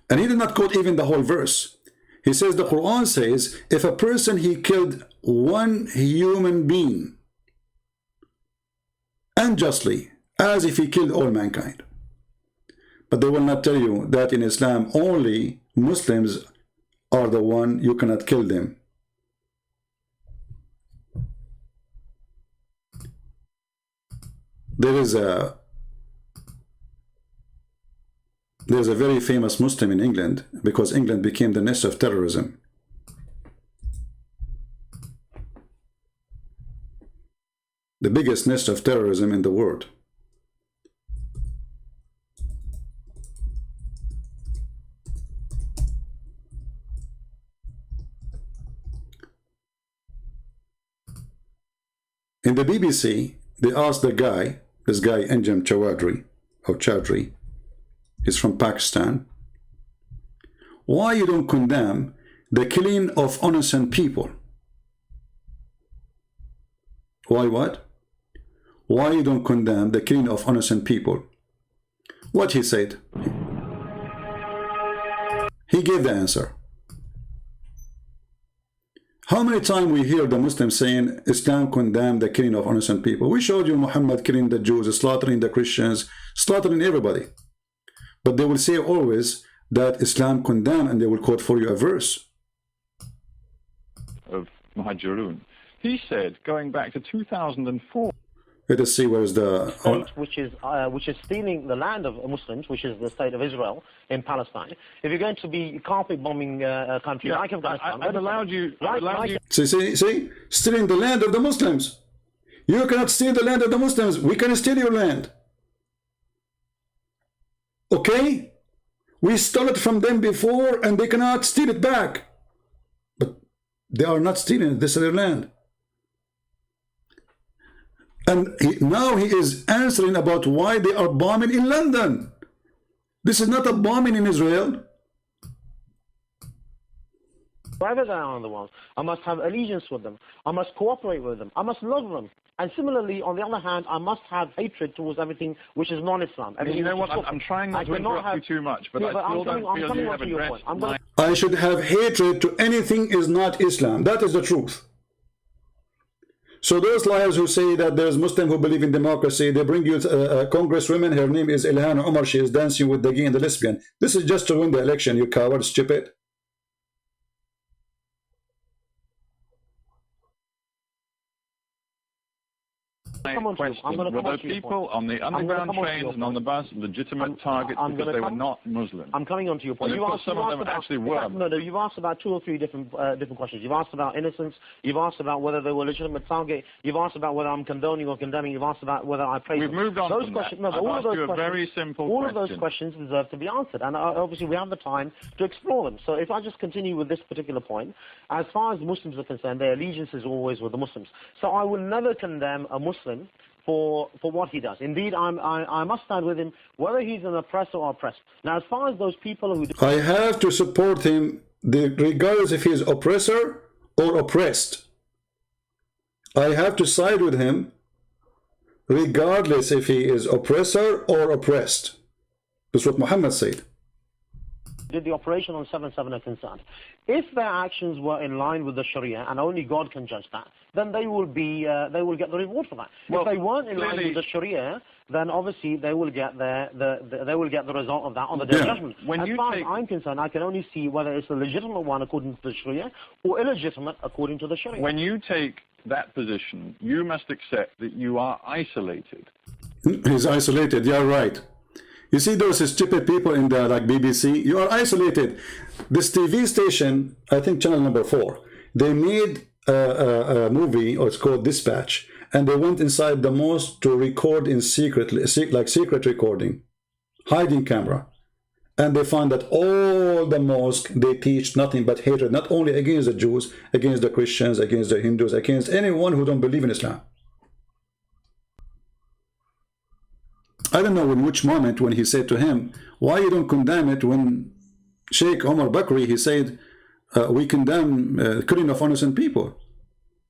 And he did not quote even the whole verse. He says the Quran says if a person he killed one human being unjustly, as if he killed all mankind. But they will not tell you that in Islam only Muslims are the one you cannot kill them. there's a very famous Muslim in England, because England became the nest of terrorism. The biggest nest of terrorism in the world. In the BBC, they asked the guy, this guy Anjem Choudary, or Chowdhury, he's from Pakistan, why you don't condemn the killing of innocent people? Why what? Why you don't condemn the killing of innocent people? What he said? He gave the answer. How many times we hear the Muslims saying Islam condemned the killing of innocent people? We showed you Muhammad killing the Jews, slaughtering the Christians, slaughtering everybody. But they will say always that Islam condemned, and they will quote for you a verse. Of Muhajirun. He said, going back to 2004. Let us see where is the state which is stealing the land of Muslims, which is the state of Israel in Palestine. If you're going to be carpet bombing a country like Afghanistan, I've allowed you. See, stealing the land of the Muslims. You cannot steal the land of the Muslims. We can steal your land. Okay? We stole it from them before, and they cannot steal it back. But they are not stealing it. This is their land. And now he is answering about why they are bombing in London. This is not a bombing in Israel. Wherever they are in the world, I must have allegiance with them. I must cooperate with them. I must love them. And similarly, on the other hand, I must have hatred towards everything which is non-Islam. You know what? I'm trying not to interrupt you too much, but I still don't feel you have addressed my... I should have hatred to anything is not Islam. That is the truth. So those liars who say that there's Muslims who believe in democracy, they bring you a congresswoman, her name is Ilhan Omar, she is dancing with the gay and the lesbian. This is just to win the election, you coward, stupid. Were the people on the underground trains and on the bus legitimate targets because they were not Muslim? I'm coming on to your point. Some of them actually were. No, you've asked about 2 or 3 different questions. You've asked about innocence. You've asked about whether they were legitimate target. You've asked about whether I'm condoning or condemning. You've asked about whether I praise them. We've moved on those from questions, that. No, but I've asked you a very simple all question. Of those questions deserve to be answered, and obviously we have the time to explore them. So if I just continue with this particular point, as far as Muslims are concerned, their allegiance is always with the Muslims. So I will never condemn a Muslim for what he does. Indeed, I must stand with him, whether he's an oppressor or oppressed. Now, as far as those people who... I have to support him regardless if he is oppressor or oppressed. I have to side with him regardless if he is oppressor or oppressed. That's what Muhammad said. Did the operation on 7/7 are concerned. If their actions were in line with the Sharia, and only God can judge that, then they will get the reward for that. Well, if they weren't in line with the Sharia, then obviously they will get the result of that on the Day of Judgment. As far as I'm concerned, I can only see whether it's a legitimate one according to the Sharia or illegitimate according to the Sharia. When you take that position, you must accept that you are isolated. He's isolated. You're right. You see those stupid people in the BBC, you are isolated. This TV station, I think channel number 4, they made a movie, or it's called Dispatch, and they went inside the mosque to record in secret, like secret recording, hiding camera. And they found that all the mosque, they teach nothing but hatred, not only against the Jews, against the Christians, against the Hindus, against anyone who don't believe in Islam. I don't know in which moment when he said to him, why you don't condemn it, when Sheikh Omar Bakri, he said, we condemn killing of innocent people.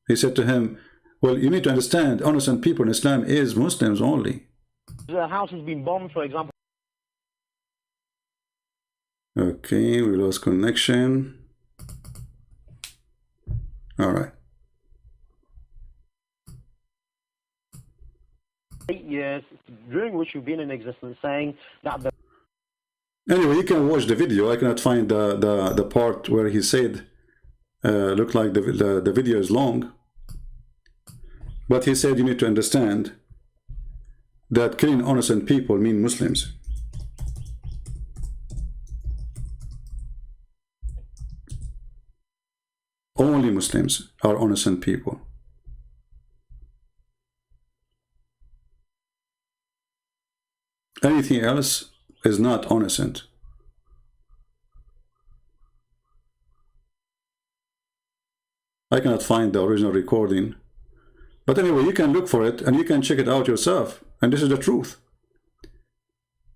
He said to him, well, you need to understand, innocent people in Islam is Muslims only. The house has been bombed, for example. Okay, we lost connection. All right. 8 years during which you've been in existence, saying that the... Anyway, you can watch the video. I cannot find the part where he said, look like the video is long, but he said you need to understand that killing innocent people mean Muslims. Only Muslims are innocent people. Anything else is not innocent. I cannot find the original recording. But anyway, you can look for it and you can check it out yourself. And this is the truth.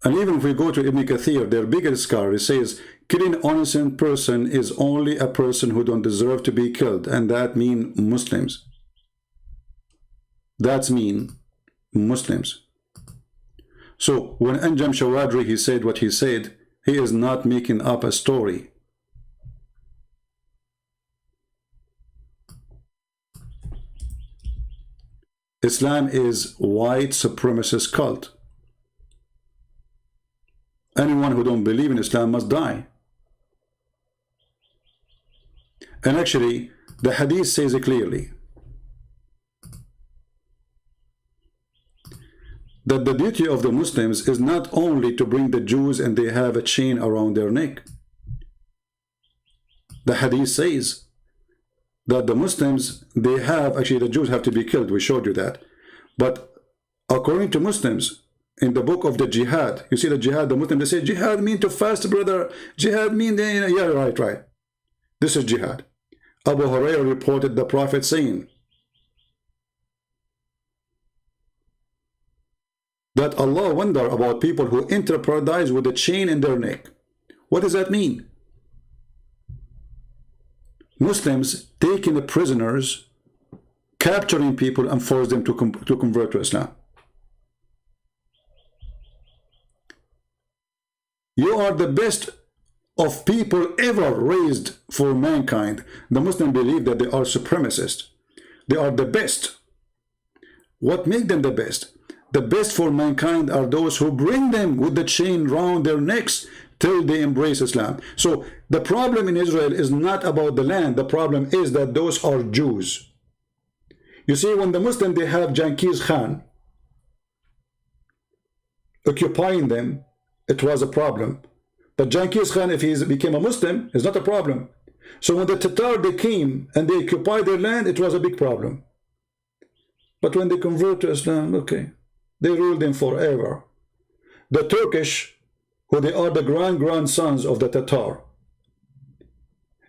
And even if we go to Ibn Kathir, their biggest scholar, he says, killing an innocent person is only a person who don't deserve to be killed. And that means Muslims. That's mean Muslims. So when Anjam Shawadri, he said what he said, he is not making up a story. Islam is white supremacist cult. Anyone who don't believe in Islam must die. And actually, the hadith says it clearly that the duty of the Muslims is not only to bring the Jews and they have a chain around their neck. The hadith says that the Muslims, they have, actually the Jews have to be killed, we showed you that. But according to Muslims, in the book of the jihad, you see the jihad, the Muslims, they say, jihad mean to fast, brother. Jihad mean, yeah, right. This is jihad. Abu Hurairah reported the Prophet saying that Allah wonder about people who enter paradise with a chain in their neck. What does that mean? Muslims taking the prisoners, capturing people and force them to convert to Islam. You are the best of people ever raised for mankind. The Muslims believe that they are supremacists. They are the best. What makes them the best? The best for mankind are those who bring them with the chain round their necks till they embrace Islam. So the problem in Israel is not about the land. The problem is that those are Jews. You see, when the Muslim, they have Genghis Khan occupying them, it was a problem. But Genghis Khan, if he became a Muslim, is not a problem. So when the Tatar, they came and they occupied their land, it was a big problem. But when they convert to Islam, okay, they ruled them forever. The Turkish, who they are the grandsons of the Tatar,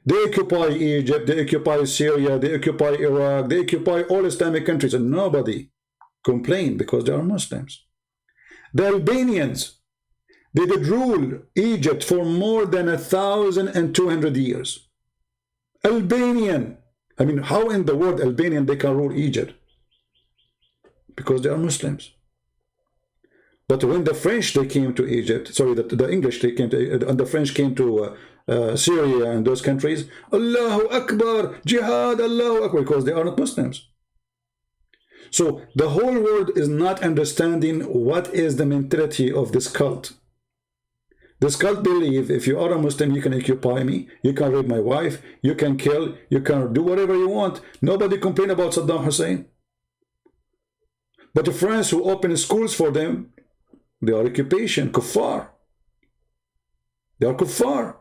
they occupy Egypt, they occupy Syria, they occupy Iraq, they occupy all Islamic countries, and nobody complained because they are Muslims. The Albanians, they did rule Egypt for more than 1,200 years. Albanian. I mean, how in the world Albanian they can rule Egypt? Because they are Muslims. But when the French, they came to Egypt, sorry, the English, they came to, and the French came to Syria and those countries, Allahu Akbar, Jihad, Allahu Akbar, because they are not Muslims. So the whole world is not understanding what is the mentality of this cult. This cult believe if you are a Muslim, you can occupy me, you can rape my wife, you can kill, you can do whatever you want. Nobody complain about Saddam Hussein. But the France who opened schools for them, they are occupation, kuffar. They are kuffar.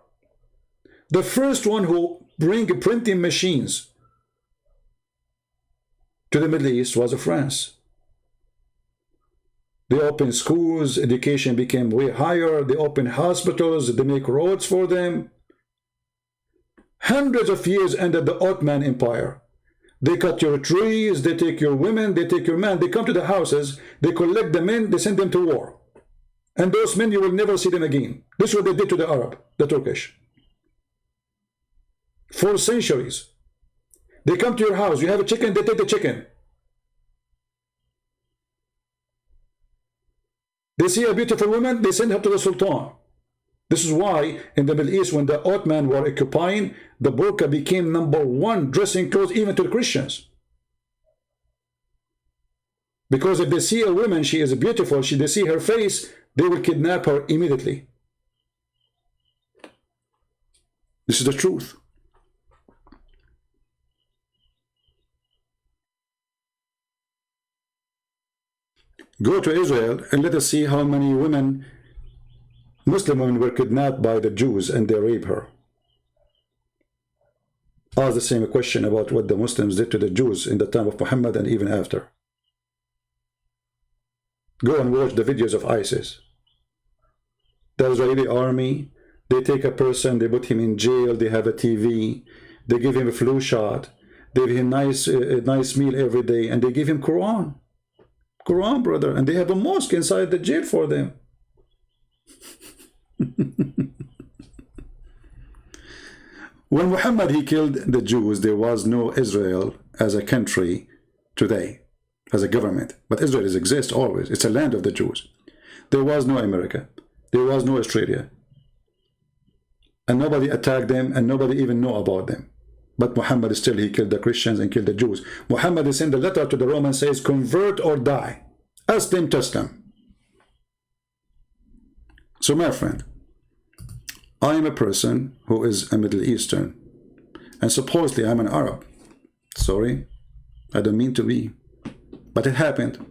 The first one who bring printing machines to the Middle East was France. They opened schools, education became way higher, they opened hospitals, they make roads for them. Hundreds of years under the Ottoman Empire. They cut your trees, they take your women, they take your men, they come to the houses, they collect the men, they send them to war. And those men, you will never see them again. This is what they did to the Arab, the Turkish. For centuries. They come to your house, you have a chicken, they take the chicken. They see a beautiful woman, they send her to the Sultan. This is why in the Middle East, when the Ottoman were occupying, the burqa became #1 dressing clothes even to the Christians. Because if they see a woman, she is beautiful, they see her face, they will kidnap her immediately. This is the truth. Go to Israel and let us see how many women, Muslim women, were kidnapped by the Jews and they rape her. ask the same question about what the Muslims did to the Jews in the time of Muhammad and even after. Go and watch the videos of ISIS. The Israeli army, they take a person, they put him in jail, they have a TV, they give him a flu shot, they give him a nice meal every day, and they give him Quran. Quran, brother, and they have a mosque inside the jail for them. When Muhammad, he killed the Jews, there was no Israel as a country today, as a government. But Israel exists always. It's a land of the Jews. There was no America. There was no Australia. And nobody attacked them, and nobody even knew about them. But Muhammad still, he killed the Christians and killed the Jews. Muhammad sent a letter to the Romans, says, convert or die. Aslim taslam. So my friend, I am a person who is a Middle Eastern, and supposedly I'm an Arab. Sorry, I don't mean to be, but it happened.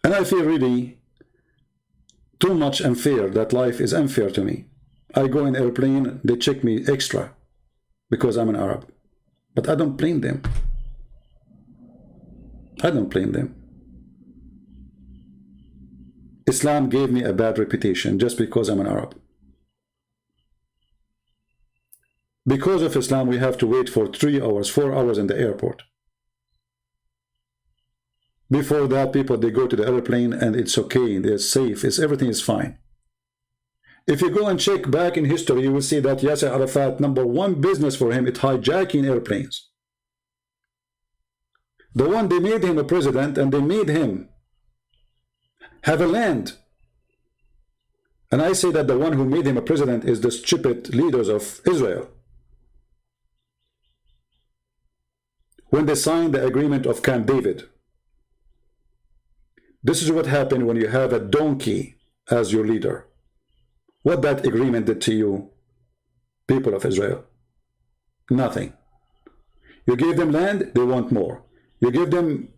And I feel really too much unfair, that life is unfair to me. I go in airplane, they check me extra because I'm an Arab. But I don't blame them. I don't blame them. Islam gave me a bad reputation just because I'm an Arab. Because of Islam, we have to wait for 3 hours, 4 hours in the airport. Before that, people, they go to the airplane and it's okay, they're safe, everything is fine. If you go and check back in history, you will see that Yasser Arafat, #1 business for him, it's hijacking airplanes. The one, they made him a president, and they made him have a land. And I say that the one who made him a president is the stupid leaders of Israel. When they signed the agreement of Camp David, this is what happened when you have a donkey as your leader. What that agreement did to you, people of Israel? Nothing. You gave them land, they want more. You give them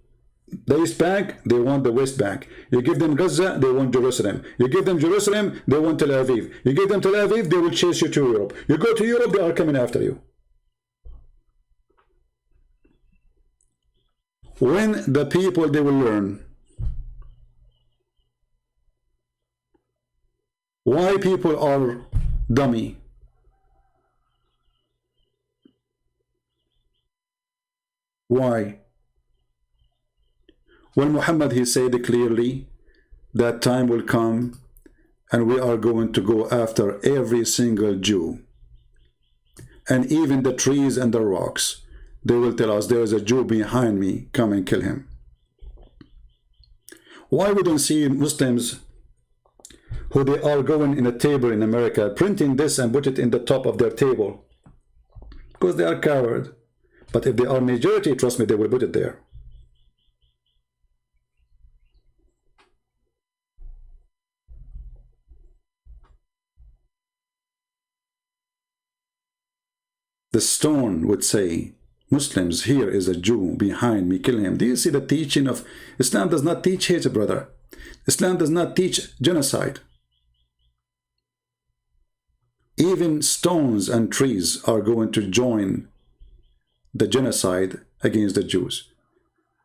the East Bank, they want the West Bank. You give them Gaza, they want Jerusalem. You give them Jerusalem, they want Tel Aviv. You give them Tel Aviv, they will chase you to Europe. You go to Europe, they are coming after you. When the people, they will learn why people are dummy. Why? When Muhammad, he said clearly that time will come and we are going to go after every single Jew. And even the trees and the rocks, they will tell us there is a Jew behind me, come and kill him. Why we don't see Muslims who they are going in a table in America, printing this and put it in the top of their table? Because they are coward. But if they are majority, trust me, they will put it there. The stone would say, Muslims, here is a Jew behind me, kill him. Do you see the teaching of Islam? Does not teach hate, brother. Islam does not teach genocide. Even stones and trees are going to join the genocide against the Jews.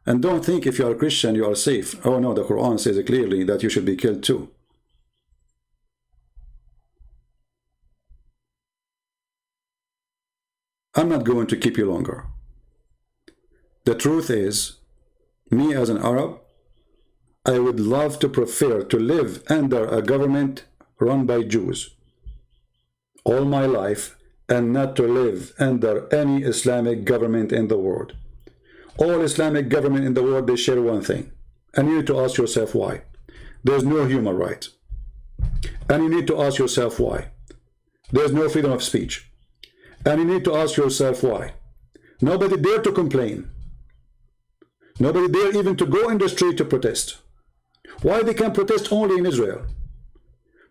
And don't think if you are a Christian, you are safe. Oh no, the Quran says clearly that you should be killed too. I'm not going to keep you longer. The truth is, me as an Arab, I would love to prefer to live under a government run by Jews all my life and not to live under any Islamic government in the world. All Islamic government in the world, they share one thing. And you need to ask yourself why. There's no human rights. And you need to ask yourself why. There's no freedom of speech. And you need to ask yourself why. Nobody dare to complain. Nobody dare even to go in the street to protest. Why they can protest only in Israel?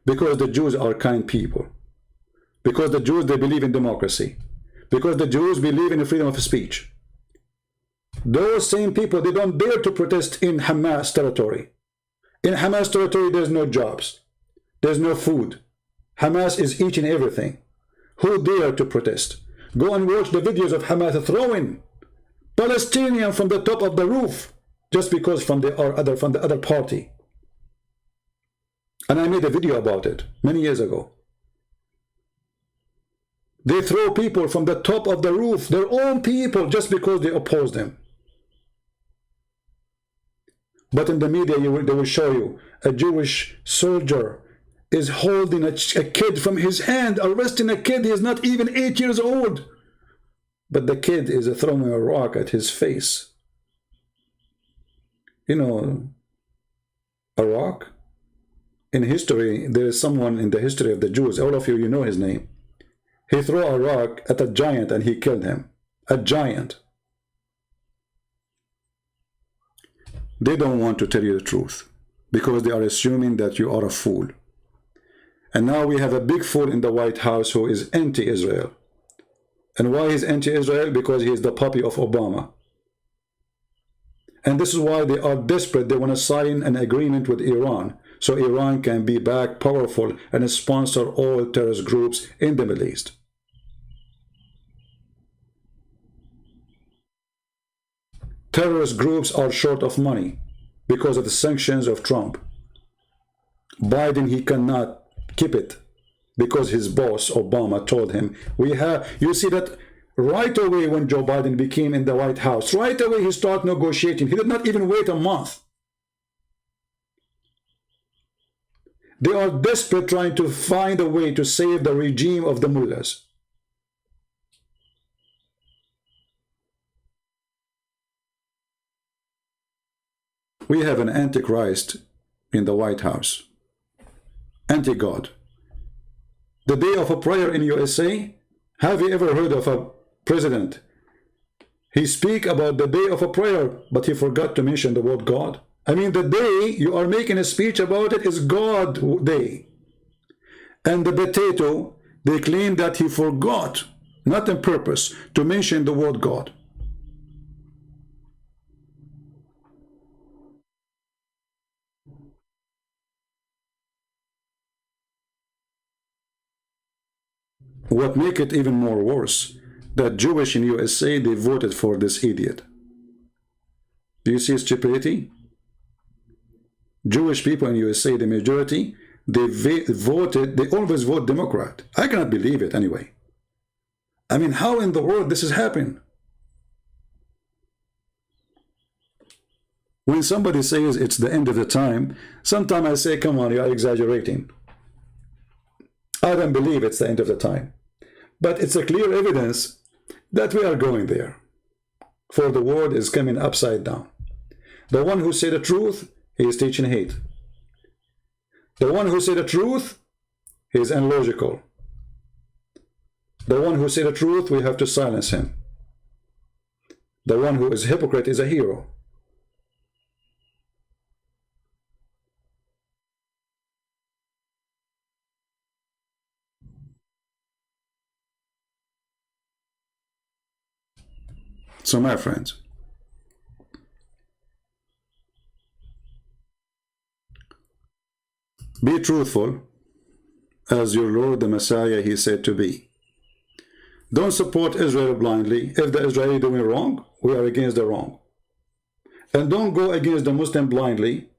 Because the Jews are kind people. Because the Jews, they believe in democracy. Because the Jews believe in freedom of speech. Those same people, they don't dare to protest in Hamas territory. In Hamas territory, there's no jobs. There's no food. Hamas is eating everything. Who dare to protest? Go and watch the videos of Hamas throwing Palestinian from the top of the roof just because from the other party. And I made a video about it many years ago. They throw people from the top of the roof, their own people, just because they oppose them. But in the media, they will show you a Jewish soldier is holding a kid from his hand, arresting a kid. He is not even 8 years old. But the kid is throwing a rock at his face. You know, a rock? In history, there is someone in the history of the Jews, all of you, you know his name. He threw a rock at a giant and he killed him. A giant. They don't want to tell you the truth because they are assuming that you are a fool. And now we have a big fool in the White House who is anti-Israel. And why he's anti-Israel? Because he is the puppy of Obama. And this is why they are desperate. They want to sign an agreement with Iran so Iran can be back powerful and sponsor all terrorist groups in the Middle East. Terrorist groups are short of money because of the sanctions of Trump. Biden, he cannot keep it because his boss, Obama, told him, you see that right away when Joe Biden became in the White House, right away he started negotiating. He did not even wait a month. They are desperate trying to find a way to save the regime of the mullahs. We have an antichrist in the White House. Anti-God. The day of a prayer in USA, have you ever heard of a president? He speak about the day of a prayer, but he forgot to mention the word God. I mean, the day you are making a speech about it is God Day. And the potato, they claim that he forgot, not on purpose, to mention the word God. What make it even more worse, that Jewish in USA, they voted for this idiot. Do you see his stupidity? Jewish people in USA, the majority, they always vote Democrat. I cannot believe it anyway. I mean, how in the world this is happening? When somebody says it's the end of the time, sometimes I say, come on, you are exaggerating. I don't believe it's the end of the time. But it's a clear evidence that we are going there. For the world is coming upside down. The one who say the truth, he is teaching hate. The one who say the truth, he is illogical. The one who say the truth, we have to silence him. The one who is a hypocrite is a hero. So my friends, be truthful as your Lord the Messiah he said to be. Don't support Israel blindly. If the Israeli doing wrong, we are against the wrong. And don't go against the Muslim blindly.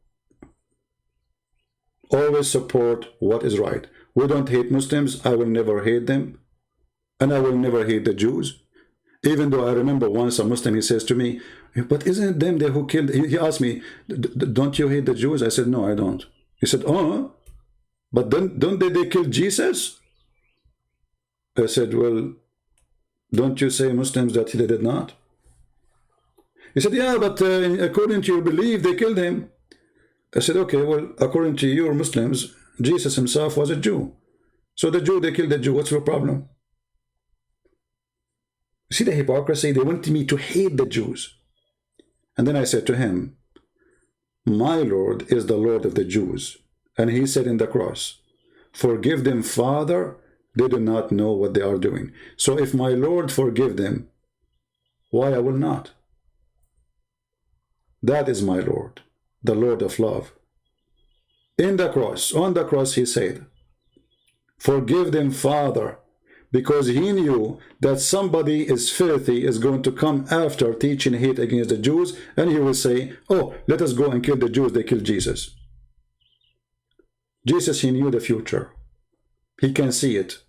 Always support what is right. We don't hate Muslims. I will never hate them. And I will never hate the Jews. Even though I remember once a Muslim, he says to me, but isn't it them there who killed? He asked me, don't you hate the Jews? I said, no, I don't. He said, oh, but don't they kill Jesus? I said, well, don't you say Muslims that they did not? He said, yeah, but according to your belief, they killed him. I said, okay, well, according to your Muslims, Jesus himself was a Jew. So the Jew, they killed the Jew. What's your problem? See the hypocrisy? They wanted me to hate the Jews. And then I said to him, my Lord is the Lord of the Jews. And he said in the cross, forgive them, Father, they do not know what they are doing. So if my Lord forgive them, why I will not? That is my Lord, the Lord of love. In the cross, on the cross he said, forgive them, Father, because he knew that somebody is filthy is going to come after teaching hate against the Jews, and he will say, oh, let us go and kill the Jews, they killed Jesus. Jesus, he knew the future. He can see it.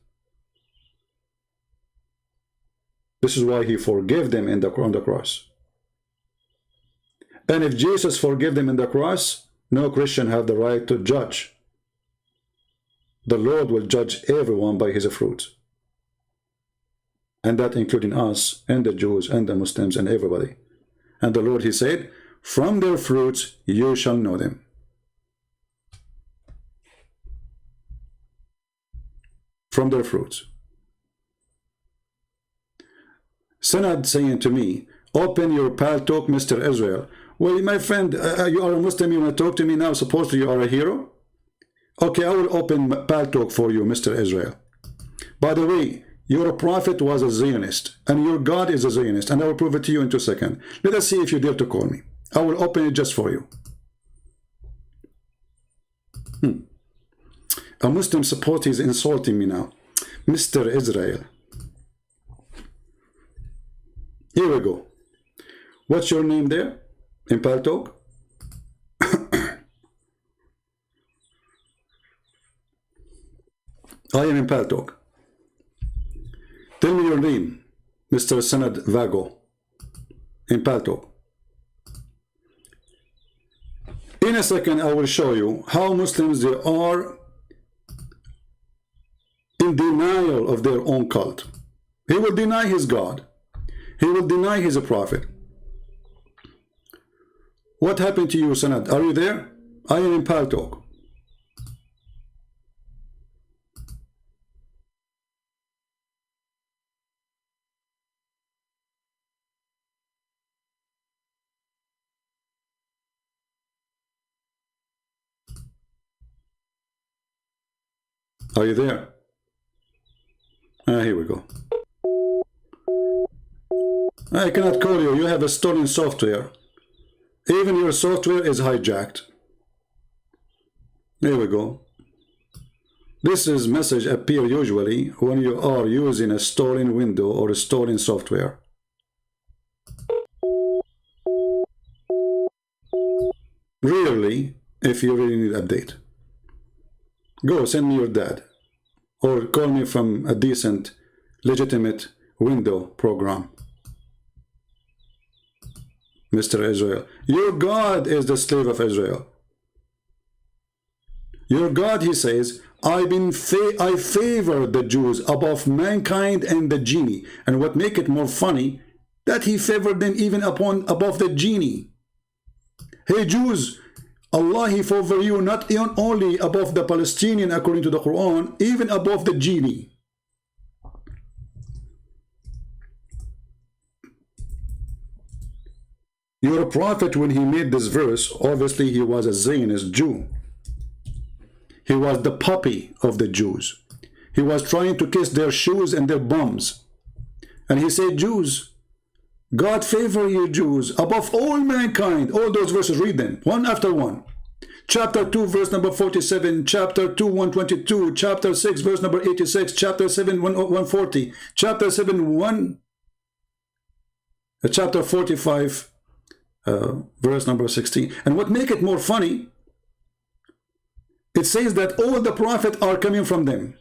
This is why he forgave them on the cross. And if Jesus forgave them in the cross, no Christian have the right to judge. The Lord will judge everyone by his fruits. And that including us and the Jews and the Muslims and everybody. And the Lord, he said, from their fruits you shall know them. From their fruits. Sanad saying to me, open your pal talk, Mr. Israel. Well, my friend, you are a Muslim, you want to talk to me now, supposedly you are a hero? Okay, I will open pal talk for you, Mr. Israel. By the way, your prophet was a Zionist, and your God is a Zionist, and I will prove it to you in 2 seconds. Let us see if you dare to call me. I will open it just for you. A Muslim supporter is insulting me now. Mr. Israel. Here we go. What's your name there in pal talk? I am in pal talk. Tell me your name, Mr. Sanad Vago, in pal talk. In a second, I will show you how Muslims they are in denial of their own cult. He will deny his God. He will deny his prophet. What happened to you, Sanad? Are you there? I am in pal talk. Are you there? Here we go. I cannot call you. You have a stolen software. Even your software is hijacked. Here we go. This is message appear usually when you are using a stolen window or a stolen software. Rarely, if you really need update. Go send me your dad, or call me from a decent, legitimate window program. Mr. Israel, your God is the slave of Israel. Your God, he says, I favor the Jews above mankind and the genie. And what make it more funny, that he favored them even above the genie. Hey Jews, Allah, he favor you not only above the Palestinian according to the Quran, even above the genie. Your prophet, when he made this verse, obviously he was a Zionist Jew. He was the puppy of the Jews. He was trying to kiss their shoes and their bums. And he said, Jews, God favor you Jews above all mankind. All those verses, read them one after one. Chapter 2 verse number 47, chapter 2 122, chapter 6 verse number 86, chapter 7 140, chapter 7 chapter 45 verse number 16. And what make it more funny, it says that all the prophets are coming from them.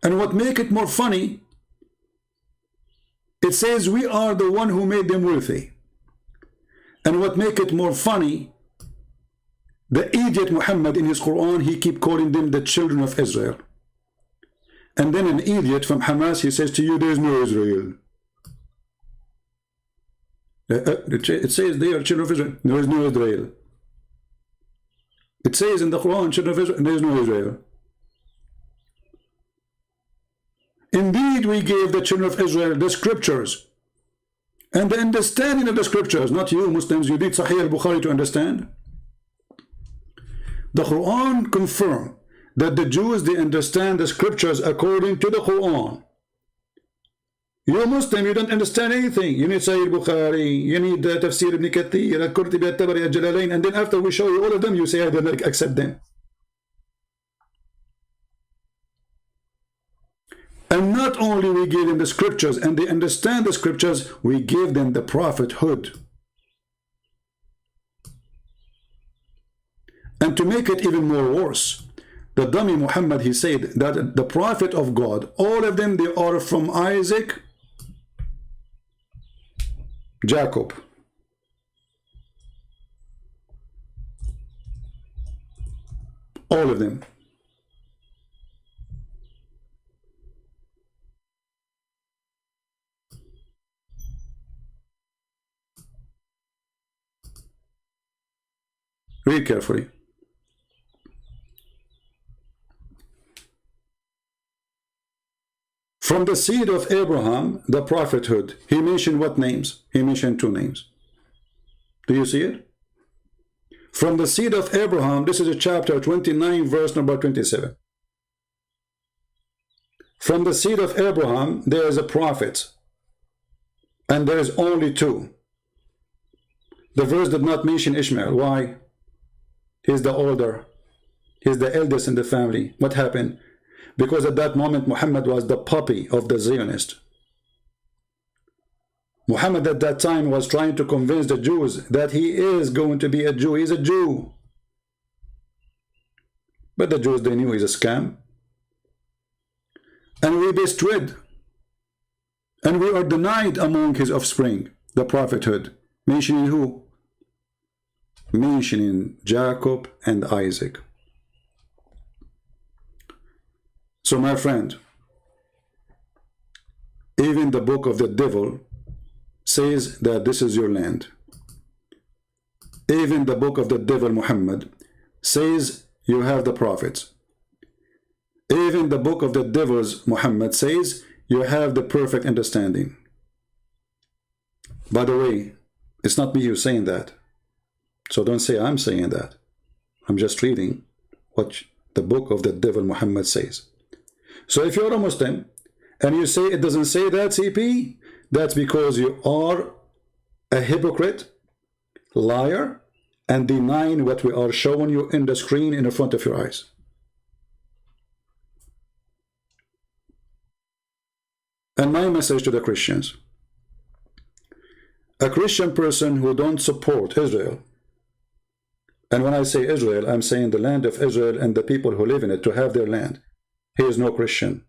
And what make it more funny, it says we are the one who made them wealthy. And what make it more funny, the idiot Muhammad in his Quran, he keep calling them the children of Israel. And then an idiot from Hamas, he says to you, there is no Israel. It says they are children of Israel. There is no Israel. It says in the Quran, children of Israel, there is no Israel. Indeed, we gave the children of Israel the scriptures and the understanding of the scriptures. Not you Muslims, you need Sahih al-Bukhari to understand. The Quran confirms that the Jews, they understand the scriptures according to the Quran. You Muslim, you don't understand anything. You need Sahih al-Bukhari, you need Tafsir ibn Kathir, al-Qurtubi, al-Tabari, al-Jalalain, and then after we show you all of them, you say I don't accept them. not only we give them the scriptures and they understand the scriptures, we give them the prophethood. And to make it even more worse, the dummy Muhammad, he said that the prophet of God, all of them, they are from Isaac, Jacob. All of them. Read carefully. From the seed of Abraham, the prophethood, he mentioned what names? He mentioned 2 names. Do you see it? From the seed of Abraham, this is a chapter 29, verse number 27. From the seed of Abraham, there is a prophet, and there is only 2. The verse did not mention Ishmael. Why? He's the older. He's the eldest in the family. What happened? Because at that moment, Muhammad was the puppy of the Zionist. Muhammad at that time was trying to convince the Jews that he is going to be a Jew. He's a Jew. But the Jews, they knew he's a scam. And we bestrid. And we are denied among his offspring, the prophethood. Mentioning who? Mentioning Jacob and Isaac. So my friend, even the book of the devil says that this is your land. Even the book of the devil Muhammad says you have the prophets. Even the book of the devil's Muhammad says you have the perfect understanding. By the way, it's not me who's saying that. So don't say I'm saying that. I'm just reading what the book of the devil Muhammad says. So if you're a Muslim and you say it doesn't say that, CP, that's because you are a hypocrite, liar, and denying what we are showing you in the screen in front of your eyes. And my message to the Christians: a Christian person who don't support Israel, and when I say Israel, I'm saying the land of Israel and the people who live in it to have their land, he is no Christian.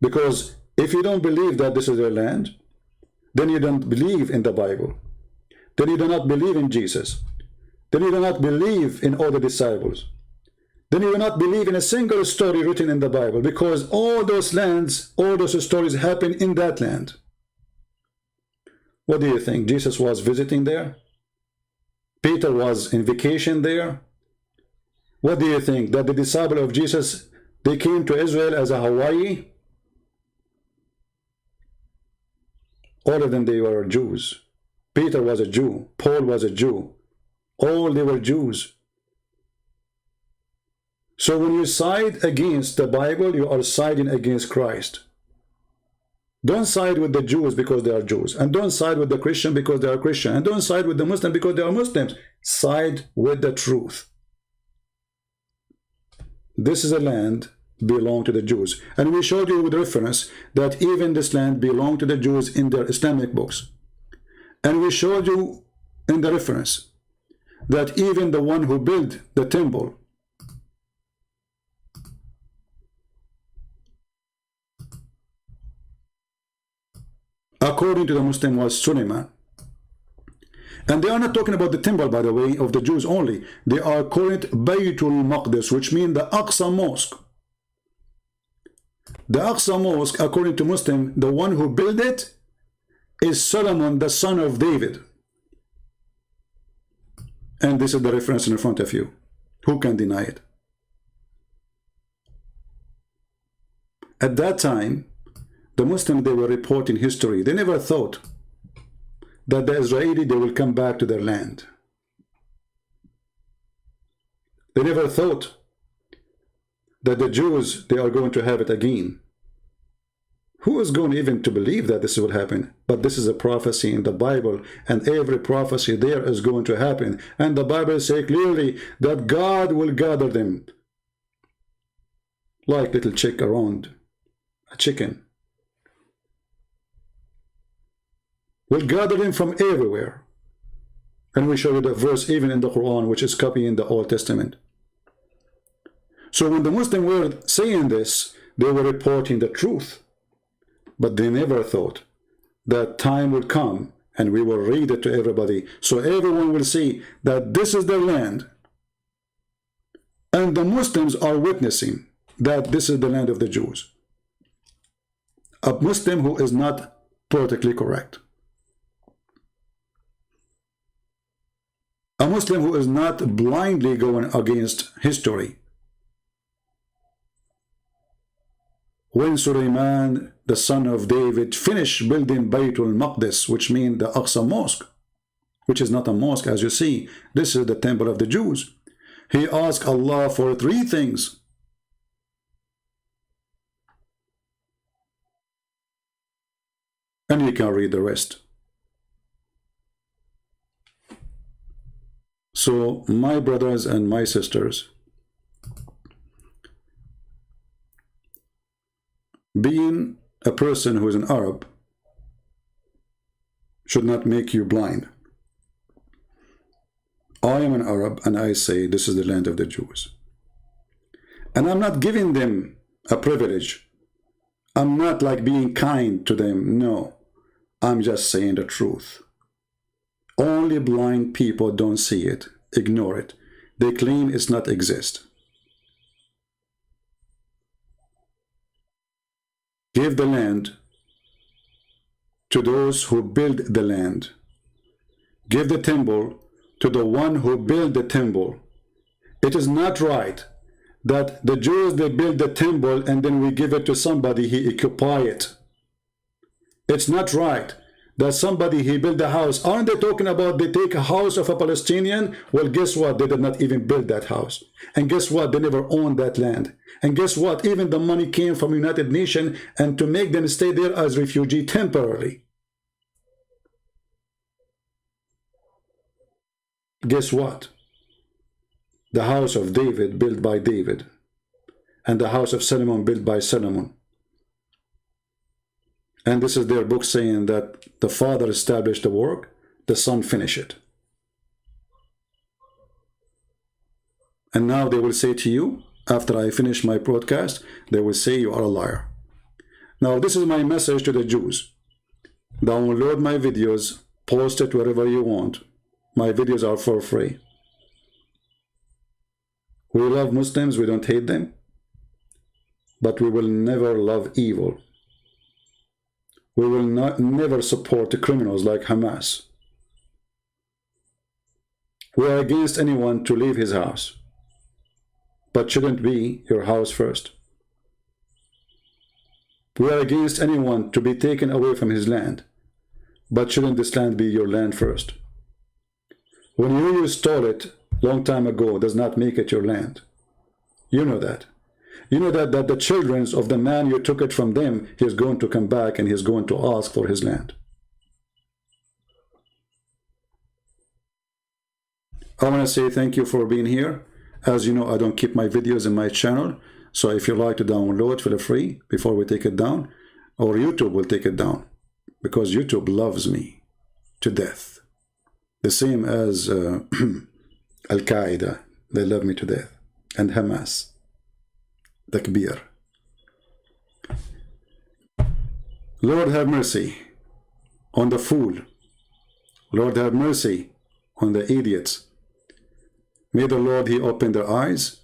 Because if you don't believe that this is their land, then you don't believe in the Bible. Then you do not believe in Jesus. Then you do not believe in all the disciples. Then you do not believe in a single story written in the Bible, because all those lands, all those stories happen in that land. What do you think? Jesus was visiting there? Peter was in vacation there? What do you think? That the disciple of Jesus, they came to Israel as a Hawaii? All of them, they were Jews. Peter was a Jew. Paul was a Jew. All they were Jews. So when you side against the Bible, you are siding against Christ. Don't side with the Jews because they are Jews. And don't side with the Christian because they are Christian. And don't side with the Muslim because they are Muslims. Side with the truth. This is a land belong to the Jews. And we showed you with reference that even this land belonged to the Jews in their Islamic books. And we showed you in the reference that even the one who built the temple, according to the Muslim, was Suleiman. And they are not talking about the temple, by the way, of the Jews only. They are calling it Baytul Maqdis, which means the Aqsa Mosque. The Aqsa Mosque, according to Muslim, the one who built it is Solomon, the son of David. And this is the reference in front of you. Who can deny it? At that time, the Muslims, they were reporting history. They never thought that the Israeli, they will come back to their land. They never thought that the Jews, they are going to have it again. Who is going even to believe that this will happen? But this is a prophecy in the Bible, and every prophecy there is going to happen. And the Bible says clearly that God will gather them. like little chick around a chicken. We'll gather them from everywhere. And we show you the verse even in the Quran, which is copying the Old Testament. So when the Muslims were saying this, they were reporting the truth. But they never thought that time would come and we will read it to everybody, so everyone will see that this is their land. And the Muslims are witnessing that this is the land of the Jews. A Muslim who is not politically correct. A Muslim who is not blindly going against history. When Sulaiman, the son of David, finished building Baytul Maqdis, which means the Aqsa Mosque, which is not a mosque as you see, this is the temple of the Jews. He asked Allah for 3 things. And you can read the rest. So, my brothers and my sisters, being a person who is an Arab should not make you blind. I am an Arab and I say this is the land of the Jews. And I'm not giving them a privilege. I'm not like being kind to them. No, I'm just saying the truth. Only blind people don't see it, ignore it. They claim it's not exist. Give the land to those who build the land. Give the temple to the one who built the temple. It is not right that the Jews, they build the temple and then we give it to somebody, he occupy it. It's not right that somebody, he built a house. Aren't they talking about they take a house of a Palestinian? Well, guess what? They did not even build that house. And guess what? They never owned that land. And guess what? Even the money came from United Nations and to make them stay there as refugee temporarily. Guess what? The house of David built by David, and the house of Solomon built by Solomon. And this is their book saying that the father established the work, the son finished it. And now they will say to you, after I finish my broadcast, they will say you are a liar. Now this is my message to the Jews. Download my videos, post it wherever you want. My videos are for free. We love Muslims, we don't hate them, but we will never love evil. We will never support the criminals like Hamas. We are against anyone to leave his house, but shouldn't be your house first. We are against anyone to be taken away from his land, but shouldn't this land be your land first? When you stole it long time ago does not make it your land. You know that. You know that the children of the man you took it from them, he is going to come back and he is going to ask for his land. I want to say thank you for being here. As you know, I don't keep my videos in my channel. So if you like to download, feel free before we take it down. Or YouTube will take it down. Because YouTube loves me to death. The same as Al-Qaeda. They love me to death. And Hamas. Takbir. Lord have mercy on the fool. Lord have mercy on the idiots. May the Lord, he open their eyes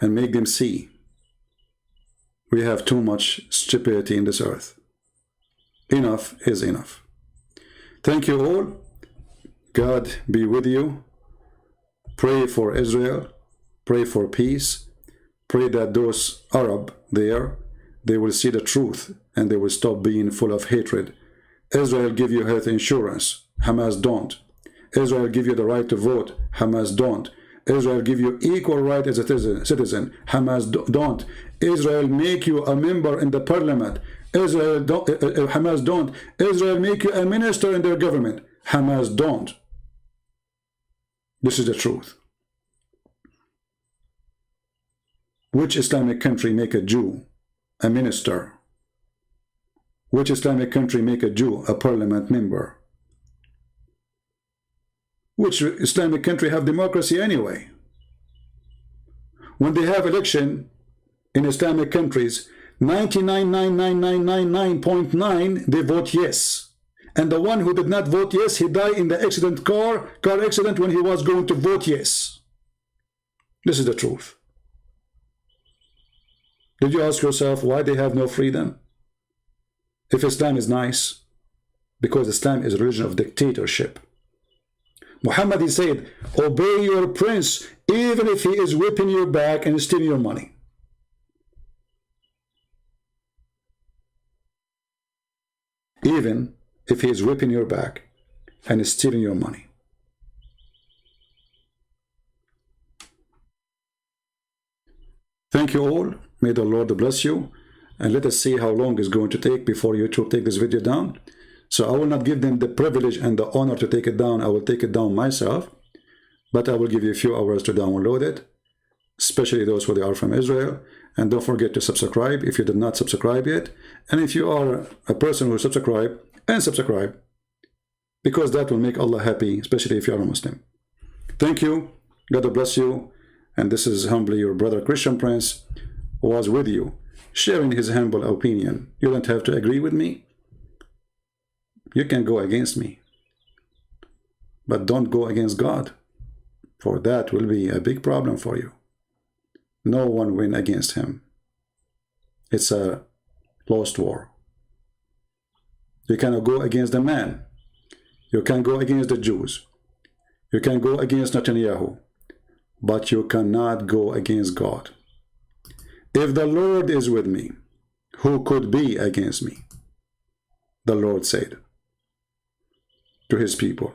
and make them see. We have too much stupidity in this earth. Enough is enough. Thank you all. God be with you. Pray for Israel. Pray for peace. Pray that those Arab there, they will see the truth and they will stop being full of hatred. Israel give you health insurance. Hamas don't. Israel give you the right to vote. Hamas don't. Israel give you equal right as a citizen. Hamas don't. Israel make you a member in the parliament. Israel don't. Hamas don't. Israel make you a minister in their government. Hamas don't. This is the truth. Which Islamic country make a Jew a minister? Which Islamic country make a Jew a parliament member? Which Islamic country have democracy anyway? When they have election in Islamic countries, 99.99999.9 they vote yes. And the one who did not vote yes, he died in the car accident when he was going to vote yes. This is the truth. Did you ask yourself why they have no freedom? If Islam is nice, because Islam is a religion of dictatorship. Muhammad, he said, obey your prince even if he is whipping your back and stealing your money. Even if he is whipping your back and stealing your money. Thank you all. May the Lord bless you. And let us see how long it's going to take before YouTube take this video down. So I will not give them the privilege and the honor to take it down. I will take it down myself. But I will give you a few hours to download it, especially those who are from Israel. And don't forget to subscribe if you did not subscribe yet. And if you are a person who subscribe, and subscribe, because that will make Allah happy, especially if you are a Muslim. Thank you. God bless you. And this is humbly your brother Christian Prince, who was with you, sharing his humble opinion. You don't have to agree with me. You can go against me. But don't go against God, for that will be a big problem for you. No one win against him. It's a lost war. You cannot go against the man. You can go against the Jews. You can go against Netanyahu. But you cannot go against God. If the Lord is with me, who could be against me? The Lord said to his people,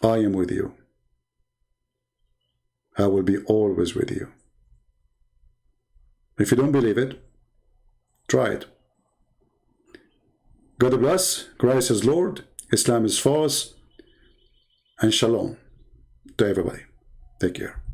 I am with you. I will be always with you. If you don't believe it, try it. God bless. Christ is Lord. Islam is false. And shalom to everybody. Take care.